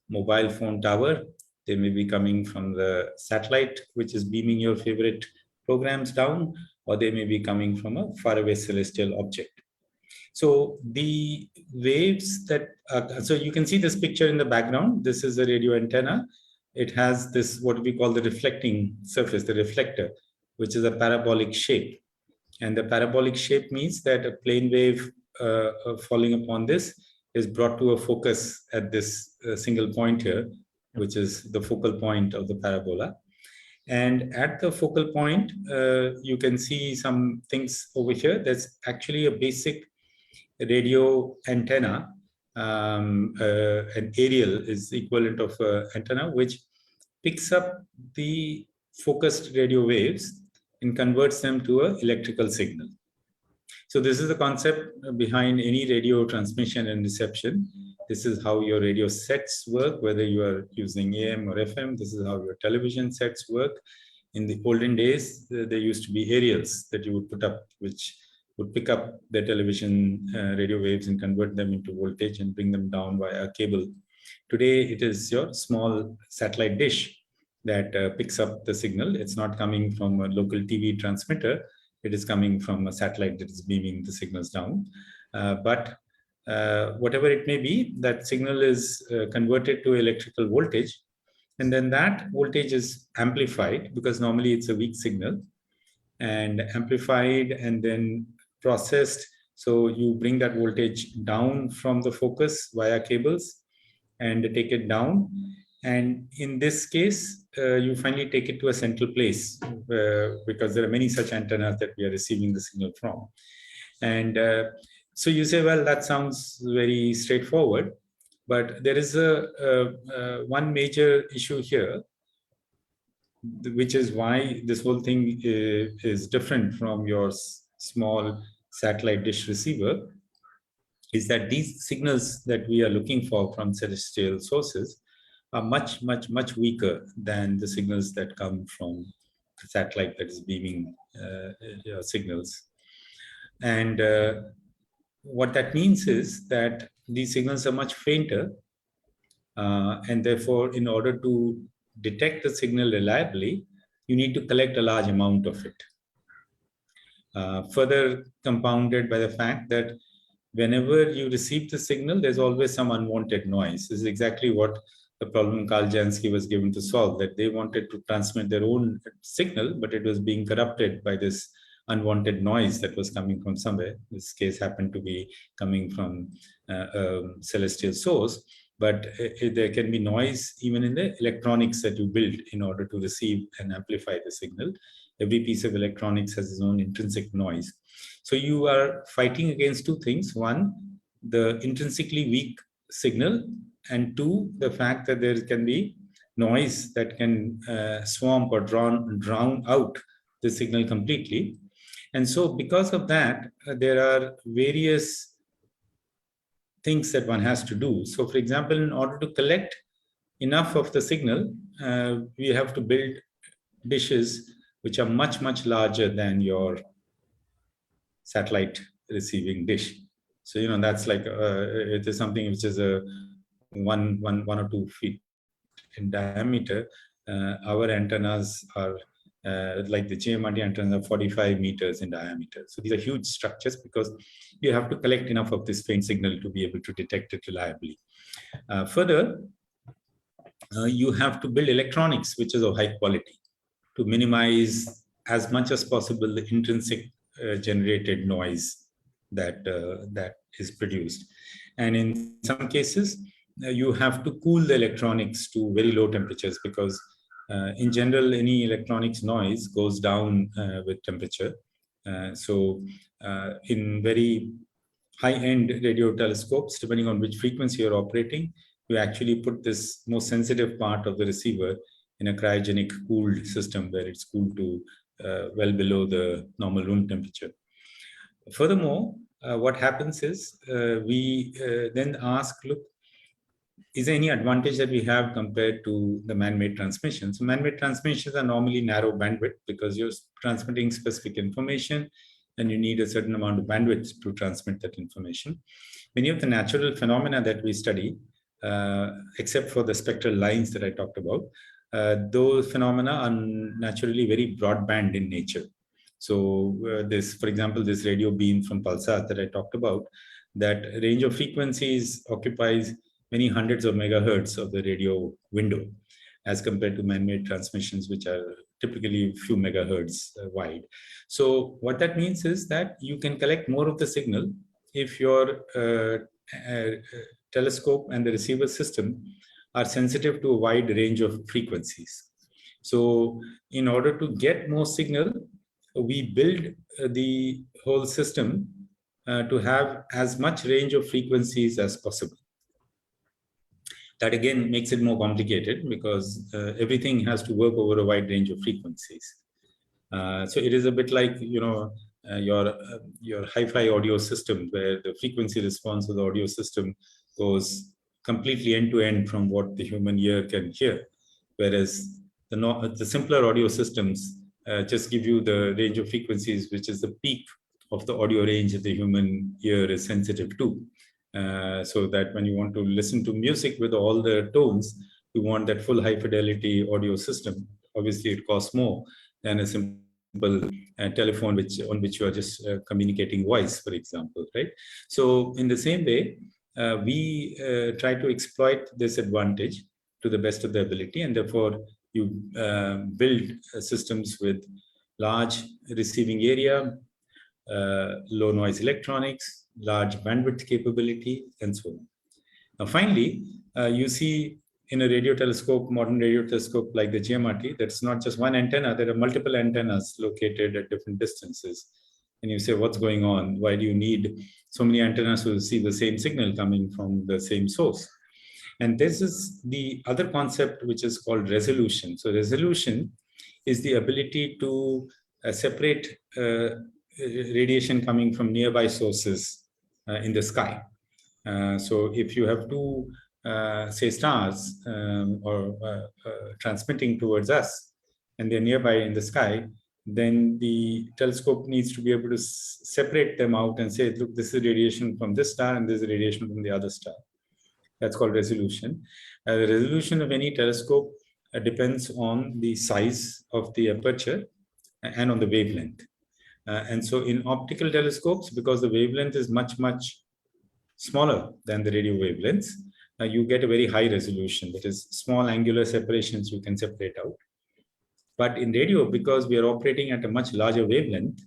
mobile phone tower. They may be coming from the satellite, which is beaming your favorite programs down, or they may be coming from a faraway celestial object. So the waves so you can see this picture in the background. This is a radio antenna. It has this, what we call the reflecting surface, the reflector, which is a parabolic shape. And the parabolic shape means that a plane wave falling upon this is brought to a focus at this single point here, which is the focal point of the parabola. And at the focal point, you can see some things over here. There's actually a basic radio antenna. An aerial is the equivalent of antenna, which picks up the focused radio waves and converts them to an electrical signal. So this is the concept behind any radio transmission and reception. This is how your radio sets work, whether you are using AM or FM. This is how your television sets work. In the olden days, there used to be aerials that you would put up, which would pick up the television radio waves and convert them into voltage and bring them down via a cable. Today, it is your small satellite dish that picks up the signal. It's not coming from a local TV transmitter. It is coming from a satellite that is beaming the signals down. But whatever it may be, that signal is converted to electrical voltage. And then that voltage is amplified, because normally it's a weak signal, and amplified and then processed. So you bring that voltage down from the focus via cables and take it down. And in this case, you finally take it to a central place because there are many such antennas that we are receiving the signal from. And so you say, well, that sounds very straightforward, but there is one major issue here, which is why this whole thing is different from your small satellite dish receiver, is that these signals that we are looking for from celestial sources are much, much, much weaker than the signals that come from the satellite that is beaming signals. And what that means is that these signals are much fainter, and therefore, in order to detect the signal reliably, you need to collect a large amount of it. Further compounded by the fact that whenever you receive the signal, there's always some unwanted noise. This is exactly what the problem Carl Jansky was given to solve, that they wanted to transmit their own signal, but it was being corrupted by this unwanted noise that was coming from somewhere. This case happened to be coming from a celestial source, but there can be noise even in the electronics that you build in order to receive and amplify the signal. Every piece of electronics has its own intrinsic noise. So you are fighting against two things. One, the intrinsically weak signal, and two, the fact that there can be noise that can swamp or drown out the signal completely. And so because of that, there are various things that one has to do. So for example, in order to collect enough of the signal, we have to build dishes which are much, much larger than your satellite receiving dish. So, you know, that's like, it is something which is a one or 2 feet in diameter. Our antennas are like the GMRT antennas are 45 meters in diameter. So these are huge structures because you have to collect enough of this faint signal to be able to detect it reliably. Further, you have to build electronics which is of high quality to minimize as much as possible the intrinsic generated noise that that is produced. And in some cases, you have to cool the electronics to very low temperatures because in general, any electronics noise goes down with temperature. So in very high-end radio telescopes, depending on which frequency you're operating, you actually put this most sensitive part of the receiver in a cryogenic cooled system where it's cooled to well below the normal room temperature. Furthermore, what happens is we then ask, look, is there any advantage that we have compared to the man-made transmissions? So man-made transmissions are normally narrow bandwidth because you're transmitting specific information and you need a certain amount of bandwidth to transmit that information. Many of the natural phenomena that we study, except for the spectral lines that I talked about, those phenomena are naturally very broadband in nature. So this, for example, this radio beam from pulsar that I talked about, that range of frequencies occupies many hundreds of megahertz of the radio window as compared to man-made transmissions, which are typically a few megahertz wide. So what that means is that you can collect more of the signal if your telescope and the receiver system are sensitive to a wide range of frequencies. So in order to get more signal, we build the whole system to have as much range of frequencies as possible. That again makes it more complicated because everything has to work over a wide range of frequencies. So it is a bit like, you know, your hi-fi audio system where the frequency response of the audio system goes completely end-to-end from what the human ear can hear, whereas the simpler audio systems just give you the range of frequencies, which is the peak of the audio range that the human ear is sensitive to. So that when you want to listen to music with all the tones, you want that full high fidelity audio system. Obviously, it costs more than a simple telephone on which you are just communicating voice, for example, right? So in the same way, we try to exploit this advantage to the best of the ability, and therefore you build systems with large receiving area, low noise electronics, large bandwidth capability, and so on. Now, finally, you see in a radio telescope, modern radio telescope like the GMRT, that's not just one antenna, there are multiple antennas located at different distances. And you say, what's going on? Why do you need so many antennas to see the same signal coming from the same source? And this is the other concept, which is called resolution. So resolution is the ability to separate radiation coming from nearby sources in the sky. So if you have two, say, stars transmitting towards us, and they're nearby in the sky, then the telescope needs to be able to separate them out and say, look, this is radiation from this star and this is radiation from the other star. That's called resolution. The resolution of any telescope depends on the size of the aperture and on the wavelength. And so in optical telescopes, because the wavelength is much, much smaller than the radio wavelengths, you get a very high resolution. That is, small angular separations you can separate out. But in radio, because we are operating at a much larger wavelength,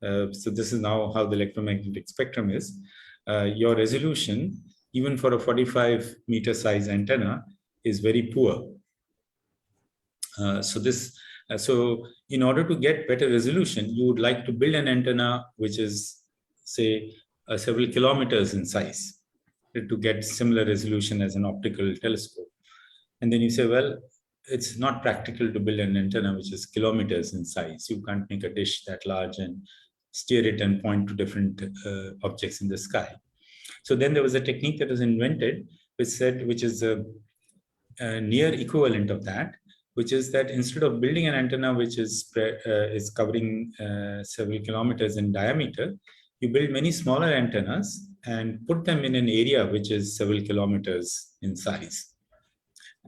so this is now how the electromagnetic spectrum is, your resolution, even for a 45-meter size antenna, is very poor. So in order to get better resolution, you would like to build an antenna which is, say, several kilometers in size to get similar resolution as an optical telescope. And then you say, well, it's not practical to build an antenna which is kilometers in size. You can't make a dish that large and steer it and point to different objects in the sky. So then there was a technique that was invented, which is a near equivalent of that, which is that instead of building an antenna which is covering several kilometers in diameter, you build many smaller antennas and put them in an area which is several kilometers in size.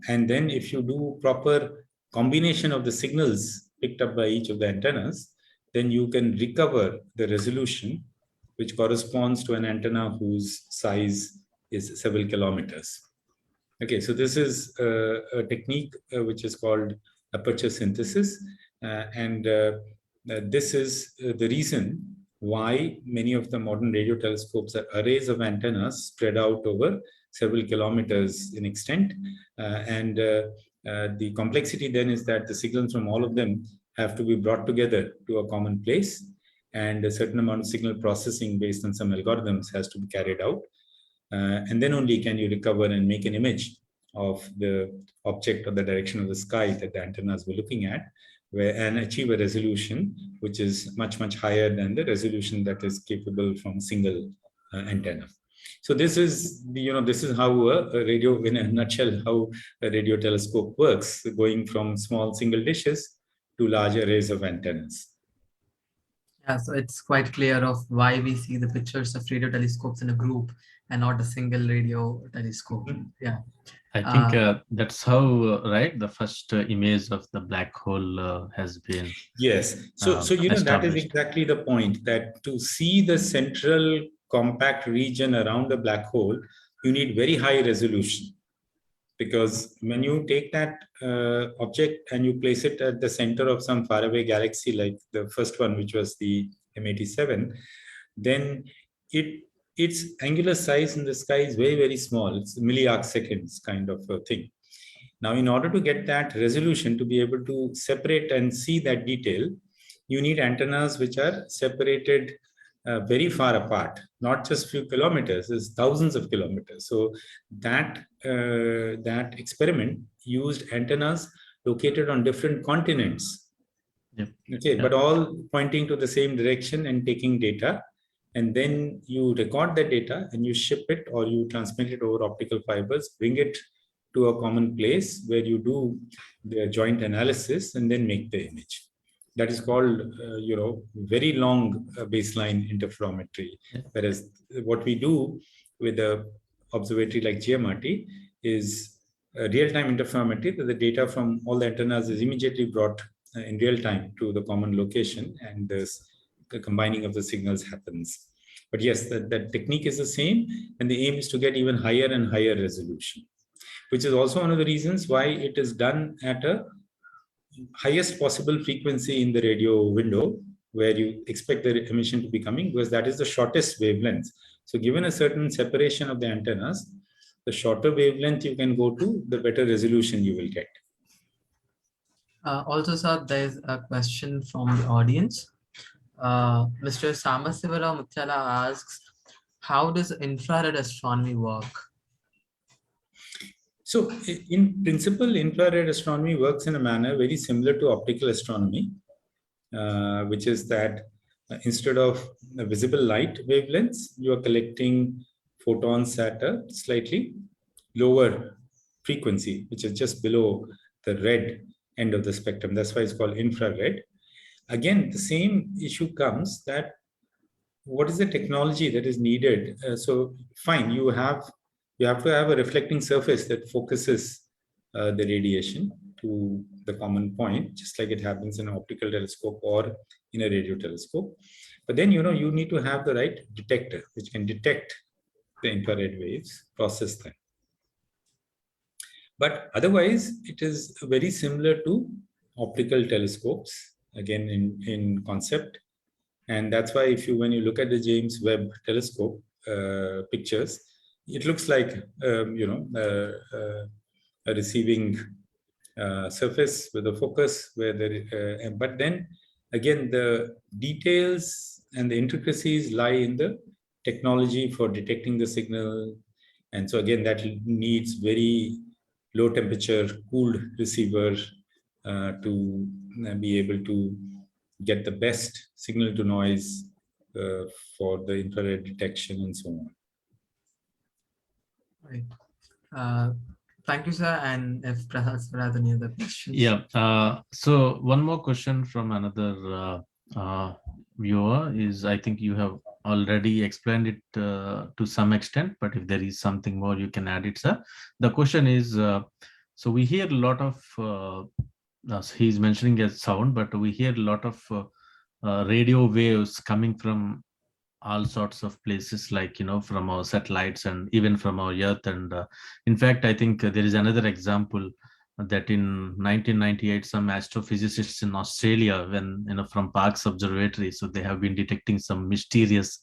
And then if you do proper combination of the signals picked up by each of the antennas, then you can recover the resolution, which corresponds to an antenna whose size is several kilometers. Okay, so this is a technique which is called aperture synthesis. This is the reason why many of the modern radio telescopes are arrays of antennas spread out over several kilometers in extent. The complexity then is that the signals from all of them have to be brought together to a common place, and a certain amount of signal processing based on some algorithms has to be carried out. And then only can you recover and make an image of the object or the direction of the sky that the antennas were looking at, and achieve a resolution which is much, much higher than the resolution that is capable from a single antenna. So this is how a radio, in a nutshell, how a radio telescope works, going from small single dishes to large arrays of antennas. Yeah, so it's quite clear of why we see the pictures of radio telescopes in a group and not a single radio telescope. Yeah. I think that's how, right, the first image of the black hole has been. Yes. So that is exactly the point, that to see the central compact region around the black hole, you need very high resolution. Because when you take that object and you place it at the center of some faraway galaxy, like the first one, which was the M87, then its angular size in the sky is very, very small. It's milliarc seconds kind of a thing. Now, in order to get that resolution, to be able to separate and see that detail, you need antennas which are separated very far apart, not just few kilometers, it's thousands of kilometers. So that experiment used antennas located on different continents. Yep. Okay, yep. But all pointing to the same direction and taking data. And then you record the data and you ship it, or you transmit it over optical fibers, bring it to a common place where you do the joint analysis and then make the image. That is called, very long baseline interferometry. Whereas what we do with the observatory like GMRT is real-time interferometry, that the data from all the antennas is immediately brought in real time to the common location, and the combining of the signals happens. But yes, that technique is the same, and the aim is to get even higher and higher resolution, which is also one of the reasons why it is done at a highest possible frequency in the radio window, where you expect the emission to be coming, because that is the shortest wavelength. So given a certain separation of the antennas, the shorter wavelength you can go to, the better resolution you will get. Also, sir, there's a question from the audience. Mr. Samasivara Mutyala asks, how does infrared astronomy work? So in principle, infrared astronomy works in a manner very similar to optical astronomy, which is that instead of visible light wavelengths, you are collecting photons at a slightly lower frequency, which is just below the red end of the spectrum. That's why it's called infrared. Again, the same issue comes that what is the technology that is needed? So fine, you have to have a reflecting surface that focuses the radiation to the common point, just like it happens in an optical telescope or in a radio telescope. But then, you need to have the right detector, which can detect the infrared waves, process them. But otherwise, it is very similar to optical telescopes, again, in concept. And that's why when you look at the James Webb telescope pictures, it looks like, a receiving surface with a focus but then again, the details and the intricacies lie in the technology for detecting the signal. And so again, that needs very low temperature cooled receiver to be able to get the best signal to noise for the infrared detection and so on. Right. Thank you, sir. And if Prasad sir has any other questions. Yeah. So one more question from another viewer is, I think you have already explained it to some extent, but if there is something more, you can add it, sir. The question is, so we hear a lot of, he's mentioning a sound, but we hear a lot of radio waves coming from all sorts of places, like from our satellites and even from our earth. And in fact, I think there is another example that in 1998 some astrophysicists in Australia, when from Parkes Observatory, so they have been detecting some mysterious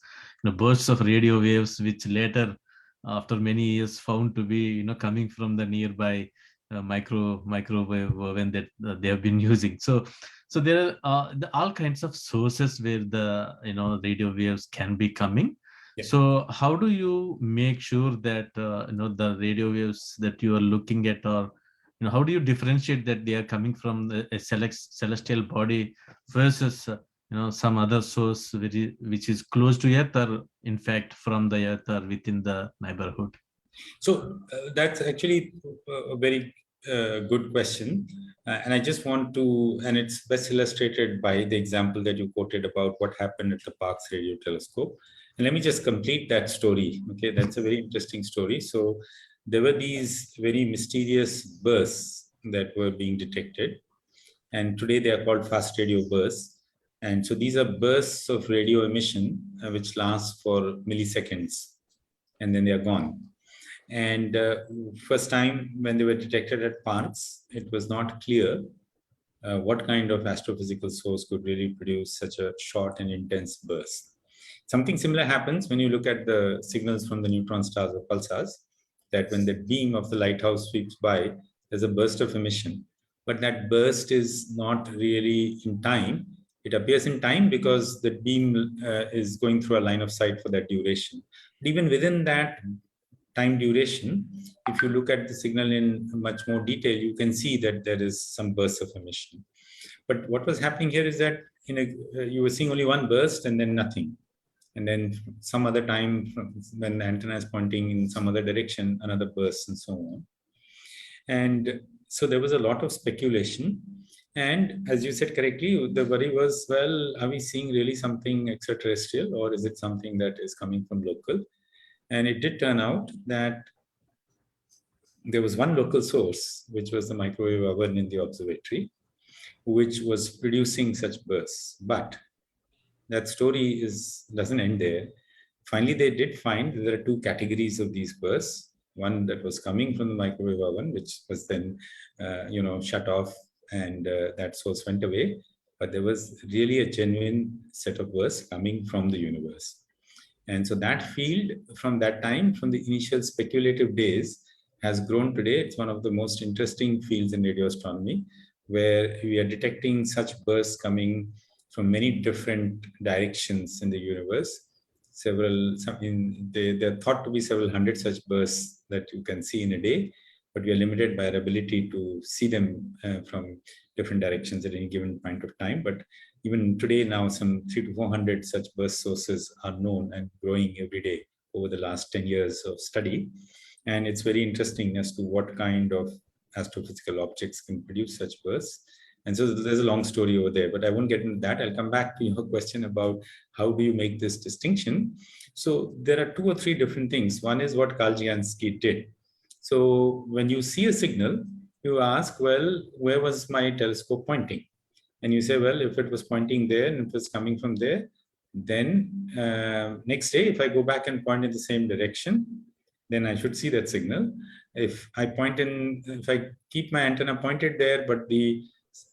bursts of radio waves, which later after many years found to be coming from the nearby microwave oven that they have been using. So there are all kinds of sources where the radio waves can be coming. Yeah. So how do you make sure that the radio waves that you are looking at, or how do you differentiate that they are coming from a celestial body versus some other source which is close to Earth, or in fact from the Earth or within the neighborhood? So that's actually a very good question. And I just want to, and it's best illustrated by the example that you quoted about what happened at the Parkes Radio Telescope. And let me just complete that story. Okay, that's a very interesting story. So there were these very mysterious bursts that were being detected. And today they are called fast radio bursts. And so these are bursts of radio emission which last for milliseconds, and then they are gone. And first time when they were detected at Parkes, it was not clear what kind of astrophysical source could really produce such a short and intense burst. Something similar happens when you look at the signals from the neutron stars or pulsars, that when the beam of the lighthouse sweeps by, there's a burst of emission. But that burst is not really in time. It appears in time because the beam is going through a line of sight for that duration. But even within that time duration, if you look at the signal in much more detail, you can see that there is some burst of emission. But what was happening here is that you were seeing only one burst and then nothing. And then some other time, when the antenna is pointing in some other direction, another burst and so on. And so there was a lot of speculation. And as you said correctly, the worry was, well, are we seeing really something extraterrestrial, or is it something that is coming from local? And it did turn out that there was one local source, which was the microwave oven in the observatory, which was producing such bursts. But that story doesn't end there. Finally, they did find that there are two categories of these bursts. One that was coming from the microwave oven, which was then, shut off, and that source went away. But there was really a genuine set of bursts coming from the universe. And so that field from that time, from the initial speculative days, has grown today. It's one of the most interesting fields in radio astronomy, where we are detecting such bursts coming from many different directions in the universe. They're thought to be several hundred such bursts that you can see in a day, but we are limited by our ability to see them from different directions at any given point of time. But even today now, some 300 to 400 such burst sources are known and growing every day over the last 10 years of study. And it's very interesting as to what kind of astrophysical objects can produce such bursts. And so there's a long story over there, but I won't get into that. I'll come back to your question about how do you make this distinction. So there are 2 or 3 different things. One is what Carl Jansky did. So when you see a signal, you ask, well, where was my telescope pointing? And you say, well, if it was pointing there and it was coming from there, then next day, if I go back and point in the same direction, then I should see that signal. If I keep my antenna pointed there, but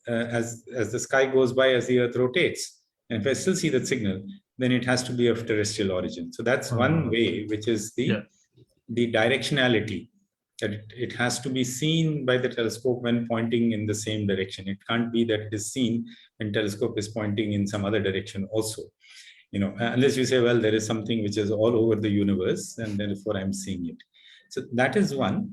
as the sky goes by, as the Earth rotates, and if I still see that signal, then it has to be of terrestrial origin. So that's one way, which is the directionality, that it has to be seen by the telescope when pointing in the same direction. It can't be that it is seen when telescope is pointing in some other direction also. Unless you say, well, there is something which is all over the universe, and therefore I'm seeing it. So that is one.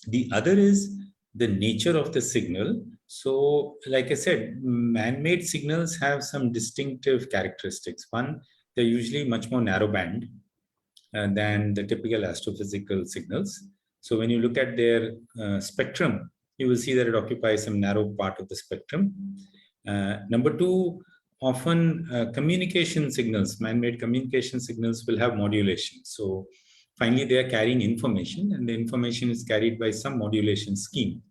The other is the nature of the signal. So, like I said, man-made signals have some distinctive characteristics. One, they're usually much more narrowband than the typical astrophysical signals. So when you look at their spectrum, you will see that it occupies some narrow part of the spectrum. Number 2, often communication signals, man-made communication signals will have modulation. So finally, they are carrying information, and the information is carried by some modulation scheme.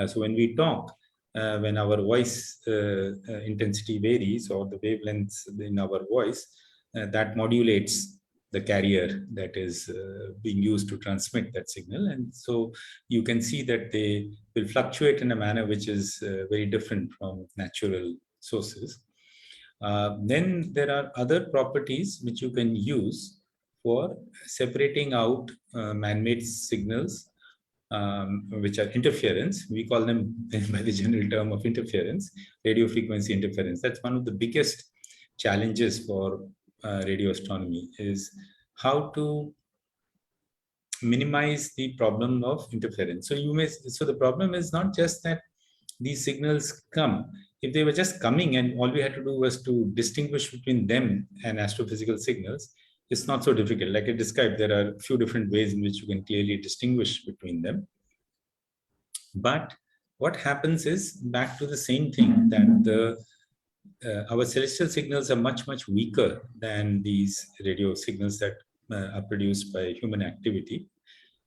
So when we talk, when our voice intensity varies, or the wavelengths in our voice, that modulates the carrier that is being used to transmit that signal. And so you can see that they will fluctuate in a manner which is very different from natural sources. Then there are other properties which you can use for separating out man-made signals, which are interference. We call them by the general term of interference, radio frequency interference. That's one of the biggest challenges for radio astronomy, is how to minimize the problem of interference. So the problem is not just that these signals come. If they were just coming and all we had to do was to distinguish between them and astrophysical signals, it's not so difficult. Like I described, there are a few different ways in which you can clearly distinguish between them. But what happens is back to the same thing, that our celestial signals are much, much weaker than these radio signals that are produced by human activity,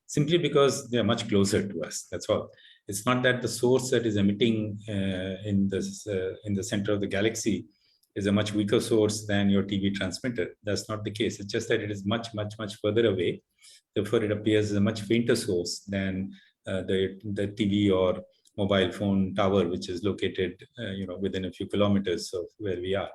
simply because they are much closer to us. That's all. It's not that the source that is emitting in the center of the galaxy is a much weaker source than your TV transmitter. That's not the case. It's just that it is much, much, much further away. Therefore, it appears as a much fainter source than the TV or mobile phone tower, which is located within a few kilometers of where we are.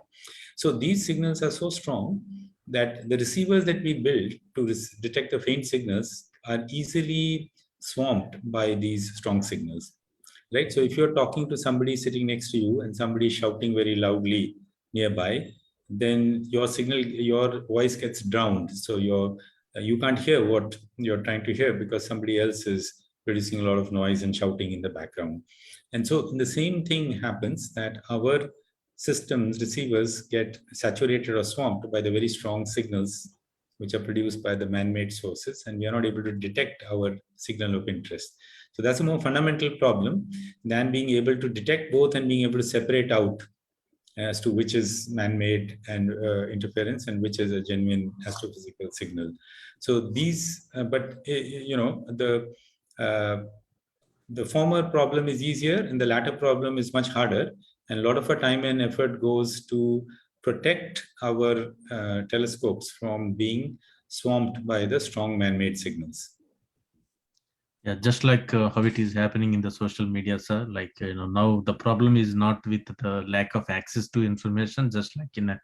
So these signals are so strong that the receivers that we build to detect the faint signals are easily swamped by these strong signals, right? So if you're talking to somebody sitting next to you and somebody shouting very loudly nearby, then your voice gets drowned. So you can't hear what you're trying to hear because somebody else is producing a lot of noise and shouting in the background. And so the same thing happens, that our systems, receivers, get saturated or swamped by the very strong signals which are produced by the man-made sources, and we are not able to detect our signal of interest. So that's a more fundamental problem than being able to detect both and being able to separate out as to which is man-made and interference and which is a genuine astrophysical signal. So these, the former problem is easier and the latter problem is much harder. And a lot of our time and effort goes to protect our telescopes from being swamped by the strong man-made signals. Yeah, just like how it is happening in the social media, sir. Like, now the problem is not with the lack of access to information, just like in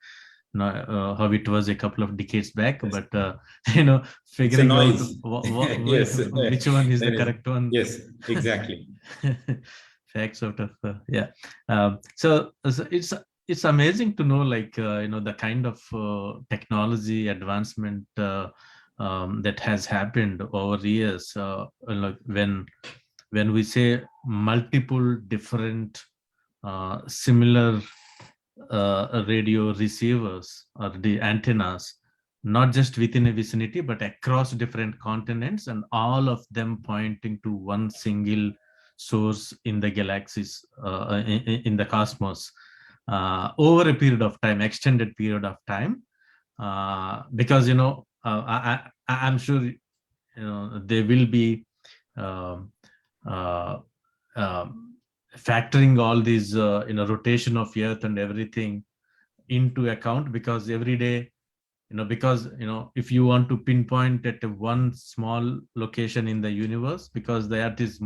how it was a couple of decades back, Yes. but It's a figuring out noise. Yes. which one is the That is, correct one. yes, exactly. Facts out of yeah. So it's amazing to know, like the kind of technology advancement that has happened over years. Like when we say multiple different similar radio receivers or the antennas, not just within a vicinity, but across different continents, and all of them pointing to one single source in the galaxies, in the cosmos, over a period of time, extended period of time, because I'm sure they will be um, uh, um, factoring all these rotation of earth and everything into account, because every day, because if you want to pinpoint at one small location in the universe, because the earth is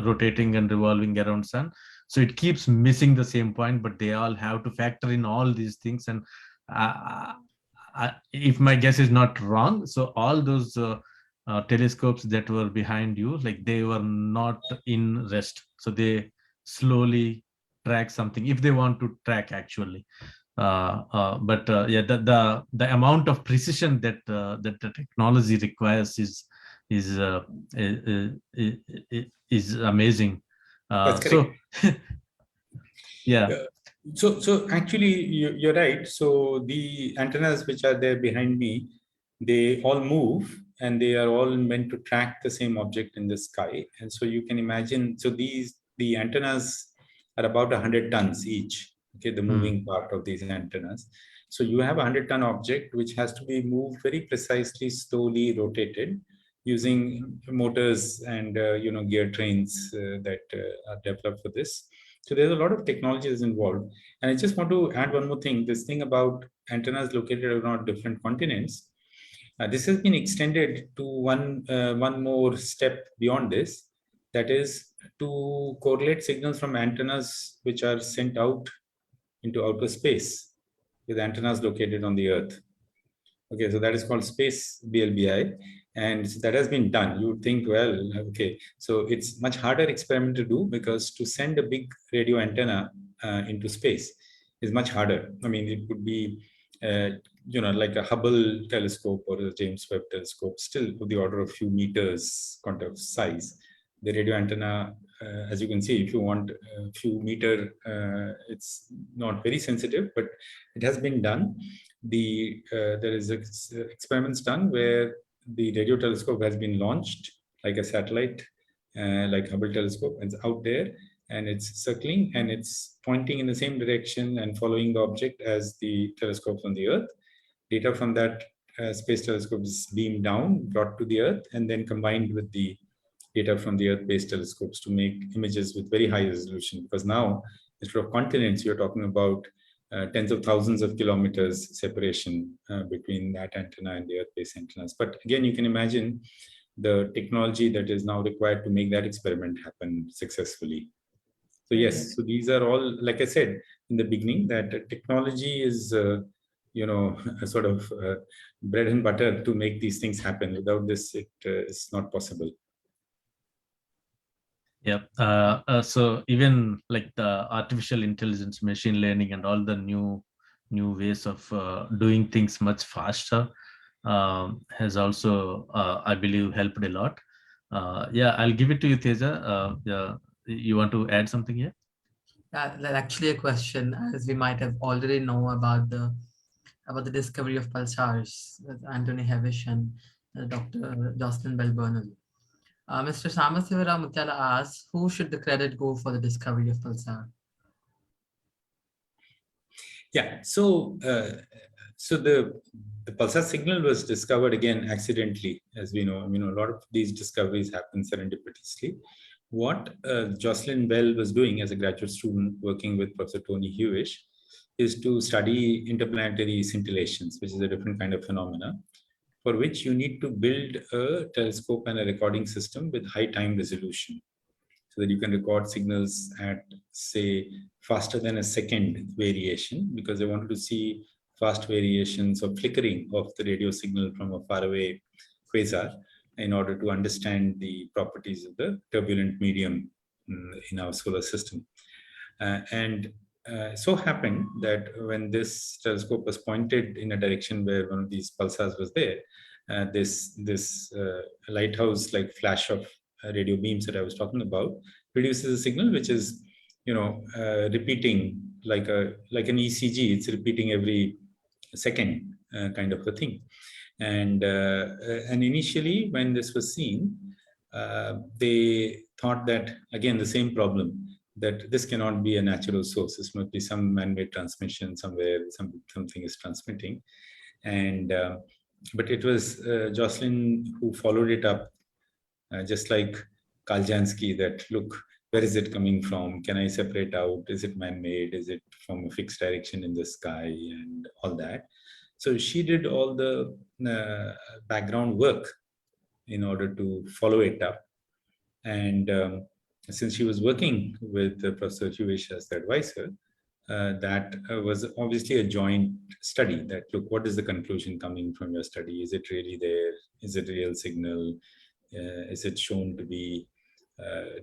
rotating and revolving around sun, so it keeps missing the same point, but they all have to factor in all these things. And if my guess is not wrong, so all those telescopes that were behind you, like, they were not in rest, so they slowly track something if they want to track actually. But yeah, the amount of precision that that the technology requires is uh, is amazing. That's So correct. yeah. So actually, you're right. So the antennas which are there behind me, they all move and they are all meant to track the same object in the sky. And so you can imagine, so the antennas are about 100 tons each. Okay, the moving part of these antennas. So you have a 100-ton object which has to be moved very precisely, slowly rotated using motors and gear trains that are developed for this. So there's a lot of technologies involved. And I just want to add one more thing. This thing about antennas located around different continents. This has been extended to one more step beyond this. That is to correlate signals from antennas which are sent out into outer space with antennas located on the Earth. Okay, so that is called space BLBI, and that has been done. You would think, well, okay, so it's much harder experiment to do, because to send a big radio antenna into space is much harder. I mean, it would be, like a Hubble telescope or a James Webb telescope, still of the order of few meters kind of size. The radio antenna, as you can see, if you want a few meter, it's not very sensitive, but it has been done. There is experiments done where the radio telescope has been launched like a satellite, like Hubble telescope, and it's out there and it's circling and it's pointing in the same direction and following the object as the telescopes on the Earth. Data from that space telescope is beamed down, brought to the Earth, and then combined with the data from the Earth-based telescopes to make images with very high resolution. Because now, instead of continents, you're talking about tens of thousands of kilometers separation between that antenna and the Earth-based antennas. But again, you can imagine the technology that is now required to make that experiment happen successfully. So yes, so these are all, like I said in the beginning, that technology is, a sort of bread and butter to make these things happen. Without this, it is not possible. Yeah. So even like the artificial intelligence, machine learning, and all the new ways of doing things much faster has also, I believe, helped a lot. Yeah, I'll give it to you, Teja. Yeah, you want to add something here? Actually, a question, as we might have already know about the discovery of pulsars with Anthony Hevish and Dr. Jocelyn Bell Burnell. Mr. Samasivara Mutyala asks, who should the credit go for the discovery of pulsar? Yeah, so the pulsar signal was discovered again accidentally, as we know. I mean, a lot of these discoveries happen serendipitously. What Jocelyn Bell was doing as a graduate student working with Professor Tony Hewish is to study interplanetary scintillations, which is a different kind of phenomena, for which you need to build a telescope and a recording system with high time resolution, so that you can record signals at, say, faster than a second variation, because they wanted to see fast variations or flickering of the radio signal from a faraway quasar in order to understand the properties of the turbulent medium in our solar system. And so happened that when this telescope was pointed in a direction where one of these pulsars was there, this lighthouse like flash of radio beams that I was talking about produces a signal which is repeating like an ECG. It's repeating every second kind of a thing. And initially when this was seen, they thought that again the same problem, that this cannot be a natural source. This must be some man-made transmission somewhere. Something is transmitting, and but it was Jocelyn who followed it up, just like Kaljansky. That look, where is it coming from? Can I separate out? Is it man-made? Is it from a fixed direction in the sky and all that? So she did all the background work in order to follow it up, and since she was working with Professor Huish as the advisor, that was obviously a joint study. That look, what is the conclusion coming from your study? Is it really there? Is it a real signal? Is it shown to be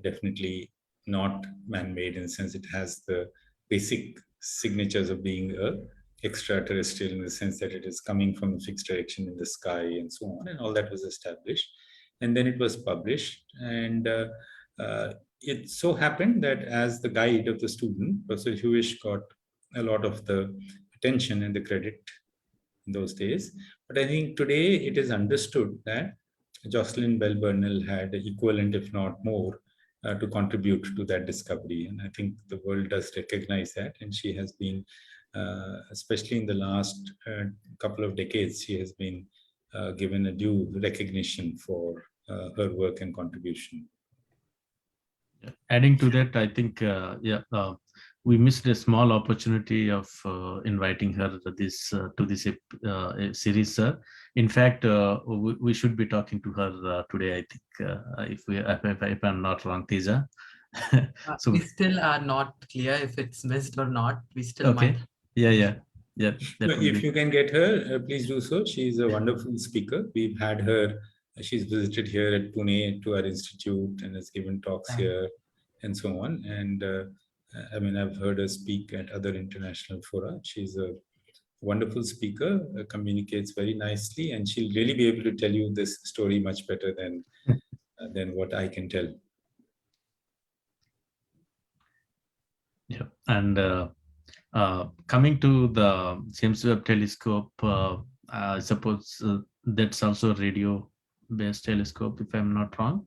definitely not man-made in the sense it has the basic signatures of being a extraterrestrial in the sense that it is coming from a fixed direction in the sky and so on, and all that was established. And then it was published, and it so happened that as the guide of the student, Professor Huish got a lot of the attention and the credit in those days. But I think today it is understood that Jocelyn Bell Burnell had equivalent, if not more, to contribute to that discovery. And I think the world does recognize that. And she has been, especially in the last couple of decades, she has been given a due recognition for her work and contribution. Adding to that, I think, we missed a small opportunity of inviting her to this series, sir. In fact, we should be talking to her today, I think, if I'm not wrong, Teja. So we still are not clear if it's missed or not. We still okay. might. Yeah. If you can get her, please do so. She's a wonderful speaker. We've had her. She's visited here at Pune to our institute and has given talks here and so on. And I mean, I've heard her speak at other international fora. She's a wonderful speaker, communicates very nicely, and she'll really be able to tell you this story much better than what I can tell. Yeah, and coming to the James Webb Telescope, I suppose that's also a radio-based telescope, if I'm not wrong.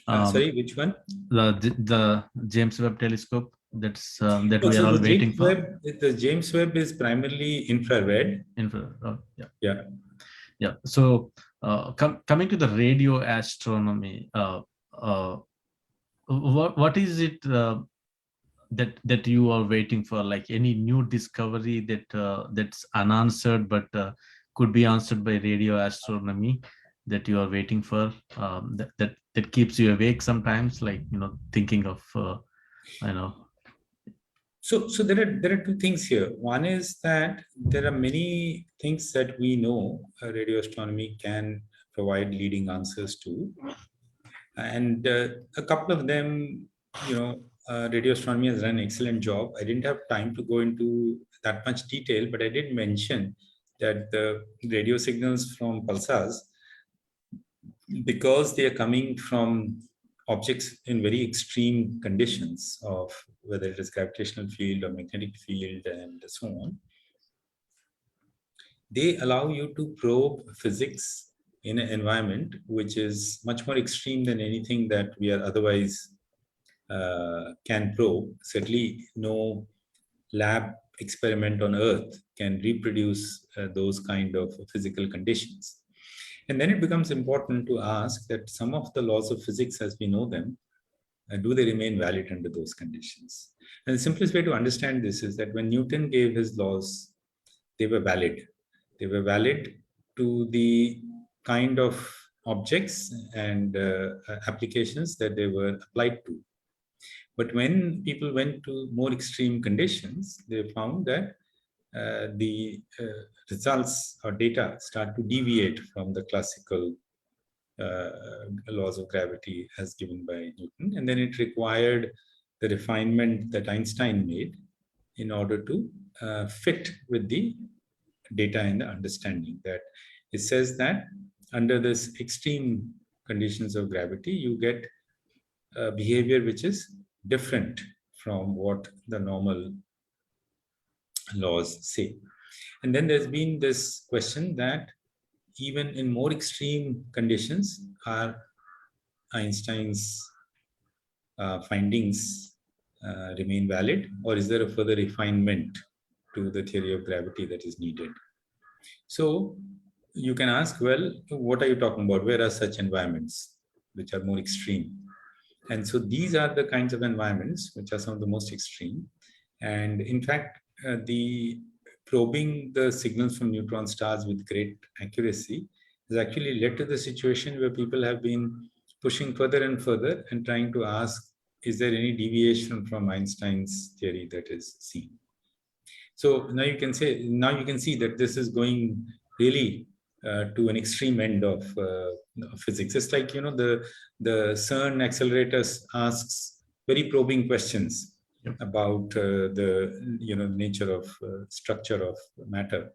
Sorry, which one? The James Webb Telescope. That's that we are all waiting for. The James Webb is primarily infrared. Yeah. So coming to the radio astronomy, what is it that you are waiting for? Like any new discovery that's unanswered but could be answered by radio astronomy that you are waiting for, that keeps you awake sometimes, like thinking of So there are two things here. One is that there are many things that we know radio astronomy can provide leading answers to, and a couple of them, radio astronomy has done an excellent job. I didn't have time to go into that much detail, but I did mention that the radio signals from pulsars, because they are coming from objects in very extreme conditions of whether it is gravitational field or magnetic field and so on, they allow you to probe physics in an environment which is much more extreme than anything that we are otherwise can probe. Certainly no lab experiment on Earth can reproduce those kind of physical conditions. And then it becomes important to ask that some of the laws of physics as we know them, do they remain valid under those conditions? And the simplest way to understand this is that when Newton gave his laws, they were valid. They were valid to the kind of objects and applications that they were applied to. But when people went to more extreme conditions, they found that the results or data start to deviate from the classical laws of gravity as given by Newton. And then it required the refinement that Einstein made in order to fit with the data and the understanding. That it says that under this extreme conditions of gravity, you get behavior which is different from what the normal laws say. And then there's been this question that even in more extreme conditions, are Einstein's findings remain valid, or is there a further refinement to the theory of gravity that is needed? So you can ask, well, what are you talking about? Where are such environments which are more extreme? And so these are the kinds of environments which are some of the most extreme. And in fact, the probing the signals from neutron stars with great accuracy has actually led to the situation where people have been pushing further and further and trying to ask, is there any deviation from Einstein's theory that is seen? So now you can see that this is going really to an extreme end of physics. It's like, the CERN accelerators asks very probing questions about the nature of structure of matter,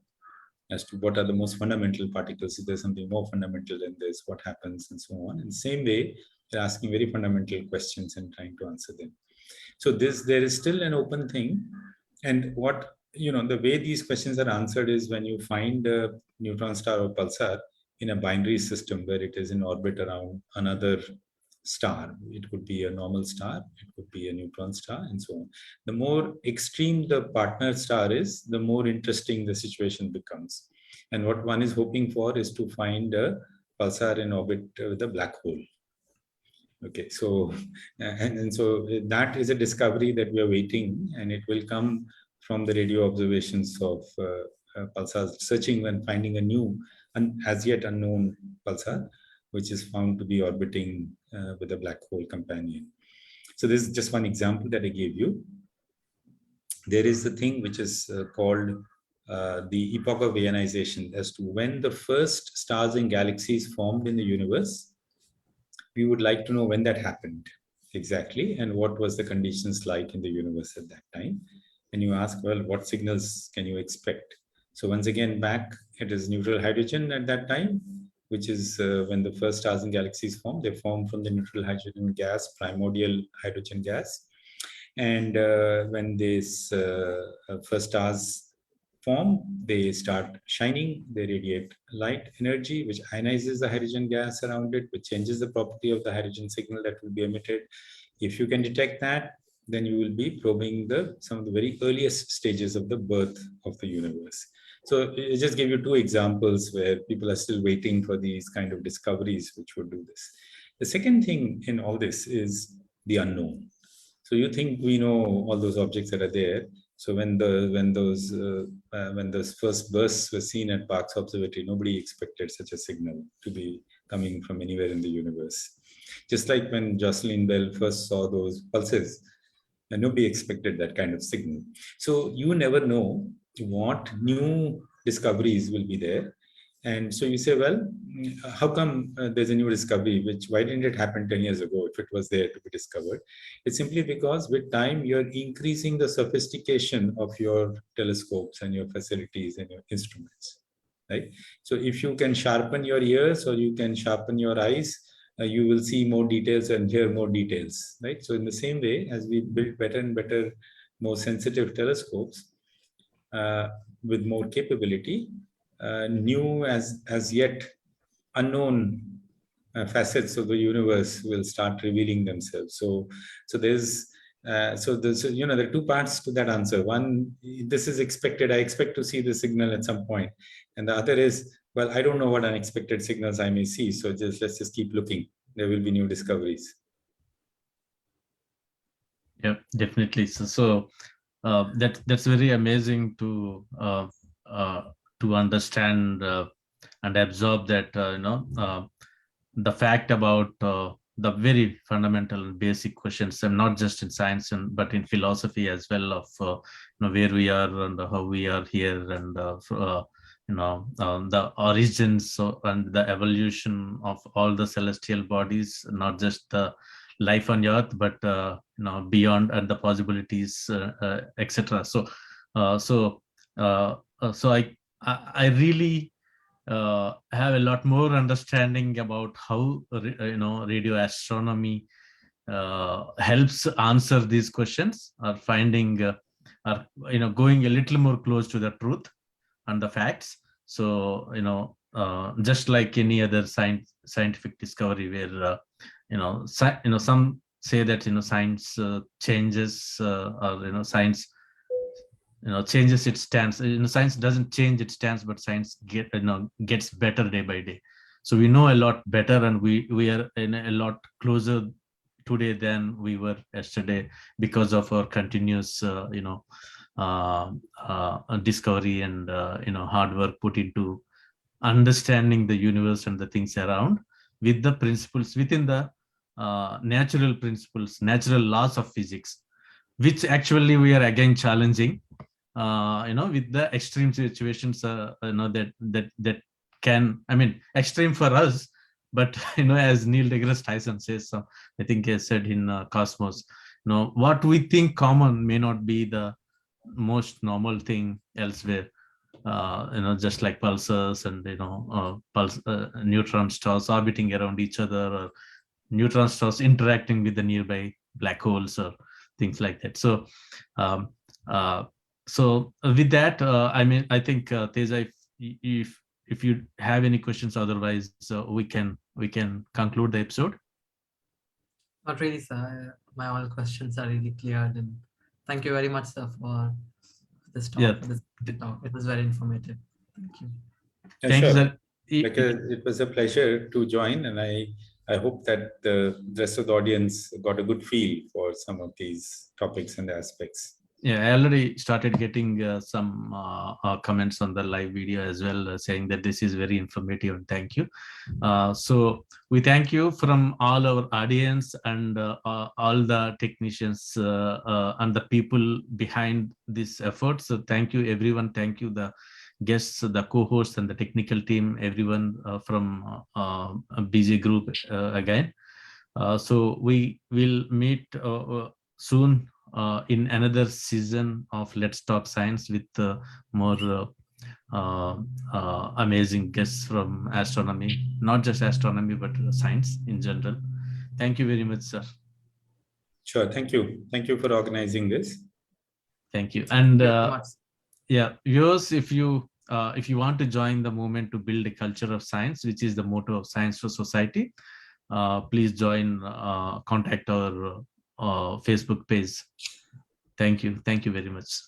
as to what are the most fundamental particles. Is there something more fundamental than this? What happens, and so on. In the same way, they're asking very fundamental questions and trying to answer them. So there is still an open thing, and what the way these questions are answered is when you find a neutron star or pulsar in a binary system where it is in orbit around another star. It could be a normal star, it could be a neutron star, and so on. The more extreme the partner star is, the more interesting the situation becomes. And what one is hoping for is to find a pulsar in orbit with a black hole. Okay, so and so that is a discovery that we are waiting, and it will come from the radio observations of pulsars, searching and finding a new, as yet unknown pulsar, which is found to be orbiting with a black hole companion. So this is just one example that I gave you. There is the thing which is called the epoch of ionization, as to when the first stars and galaxies formed in the universe. We would like to know when that happened exactly, and what was the conditions like in the universe at that time. And you ask, well, what signals can you expect? So once again, back, it is neutral hydrogen at that time, which is when the first stars and galaxies formed. They formed from the neutral hydrogen gas, primordial hydrogen gas. And when these first stars form, they start shining, they radiate light energy, which ionizes the hydrogen gas around it, which changes the property of the hydrogen signal that will be emitted. If you can detect that, then you will be probing some of the very earliest stages of the birth of the universe. So I just gave you two examples where people are still waiting for these kind of discoveries which would do this. The second thing in all this is the unknown. So you think we know all those objects that are there. So when those first bursts were seen at Parkes Observatory, nobody expected such a signal to be coming from anywhere in the universe. Just like when Jocelyn Bell first saw those pulses, and nobody expected that kind of signal. So you never know what new discoveries will be there. And so you say, well, how come there's a new discovery? Why didn't it happen 10 years ago if it was there to be discovered? It's simply because with time, you're increasing the sophistication of your telescopes and your facilities and your instruments, right? So if you can sharpen your ears or you can sharpen your eyes, you will see more details and hear more details, right? So in the same way, as we build better and better, more sensitive telescopes with more capability, new as yet unknown facets of the universe will start revealing themselves. So there's there are two parts to that answer. One, this is expected. I expect to see the signal at some point, and the other is, well, I don't know what unexpected signals I may see. So let's just keep looking. There will be new discoveries. Yeah, definitely. So that's very amazing to understand and absorb that the fact about the very fundamental and basic questions, and not just in science but in philosophy as well, of where we are and how we are here, and the origins and the evolution of all the celestial bodies, not just the life on earth, but beyond, and the possibilities, etc. So I really have a lot more understanding about how radio astronomy helps answer these questions, or finding or going a little more close to the truth and the facts. So just like any other scientific discovery, where some say that science changes, or science changes its stance. Science doesn't change its stance, but science gets better day by day. So we know a lot better, and we are in a lot closer today than we were yesterday, because of our continuous discovery and hard work put into understanding the universe and the things around, with the principles within the natural principles, natural laws of physics, which actually we are again challenging with the extreme situations, that can, I mean, extreme for us, but as Neil deGrasse Tyson says, I think he said in Cosmos, what we think common may not be the most normal thing elsewhere. Just like pulsars and neutron stars orbiting around each other, or neutron stars interacting with the nearby black holes, or things like that. So with that, I think Teja, if you have any questions, otherwise we can conclude the episode. Not really, sir. My all questions are really cleared, and thank you very much, sir, for this talk. Yeah. This talk. It was very informative. Thank you. Yeah, Thank you, sure. sir. Because it was a pleasure to join, and I hope that the rest of the audience got a good feel for some of these topics and aspects. Yeah, I already started getting some comments on the live video as well, saying that this is very informative, and thank you. So we thank you from all our audience, and all the technicians and the people behind this effort. So thank you, everyone. Thank you, the guests, the co-hosts, and the technical team, everyone from a busy group again. So we will meet soon in another season of Let's Talk Science, with more amazing guests from astronomy, not just astronomy, but science in general. Thank you very much, sir. Sure. Thank you. Thank you for organizing this. Thank you. And Thank you very much. yeah, viewers, if you want to join the movement to build a culture of science, which is the motto of Science for Society, please join, contact our Facebook page. Thank you. Thank you very much.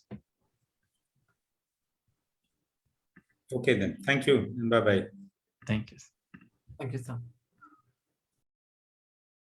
Okay, then. Thank you. Bye-bye. Thank you. Thank you, sir.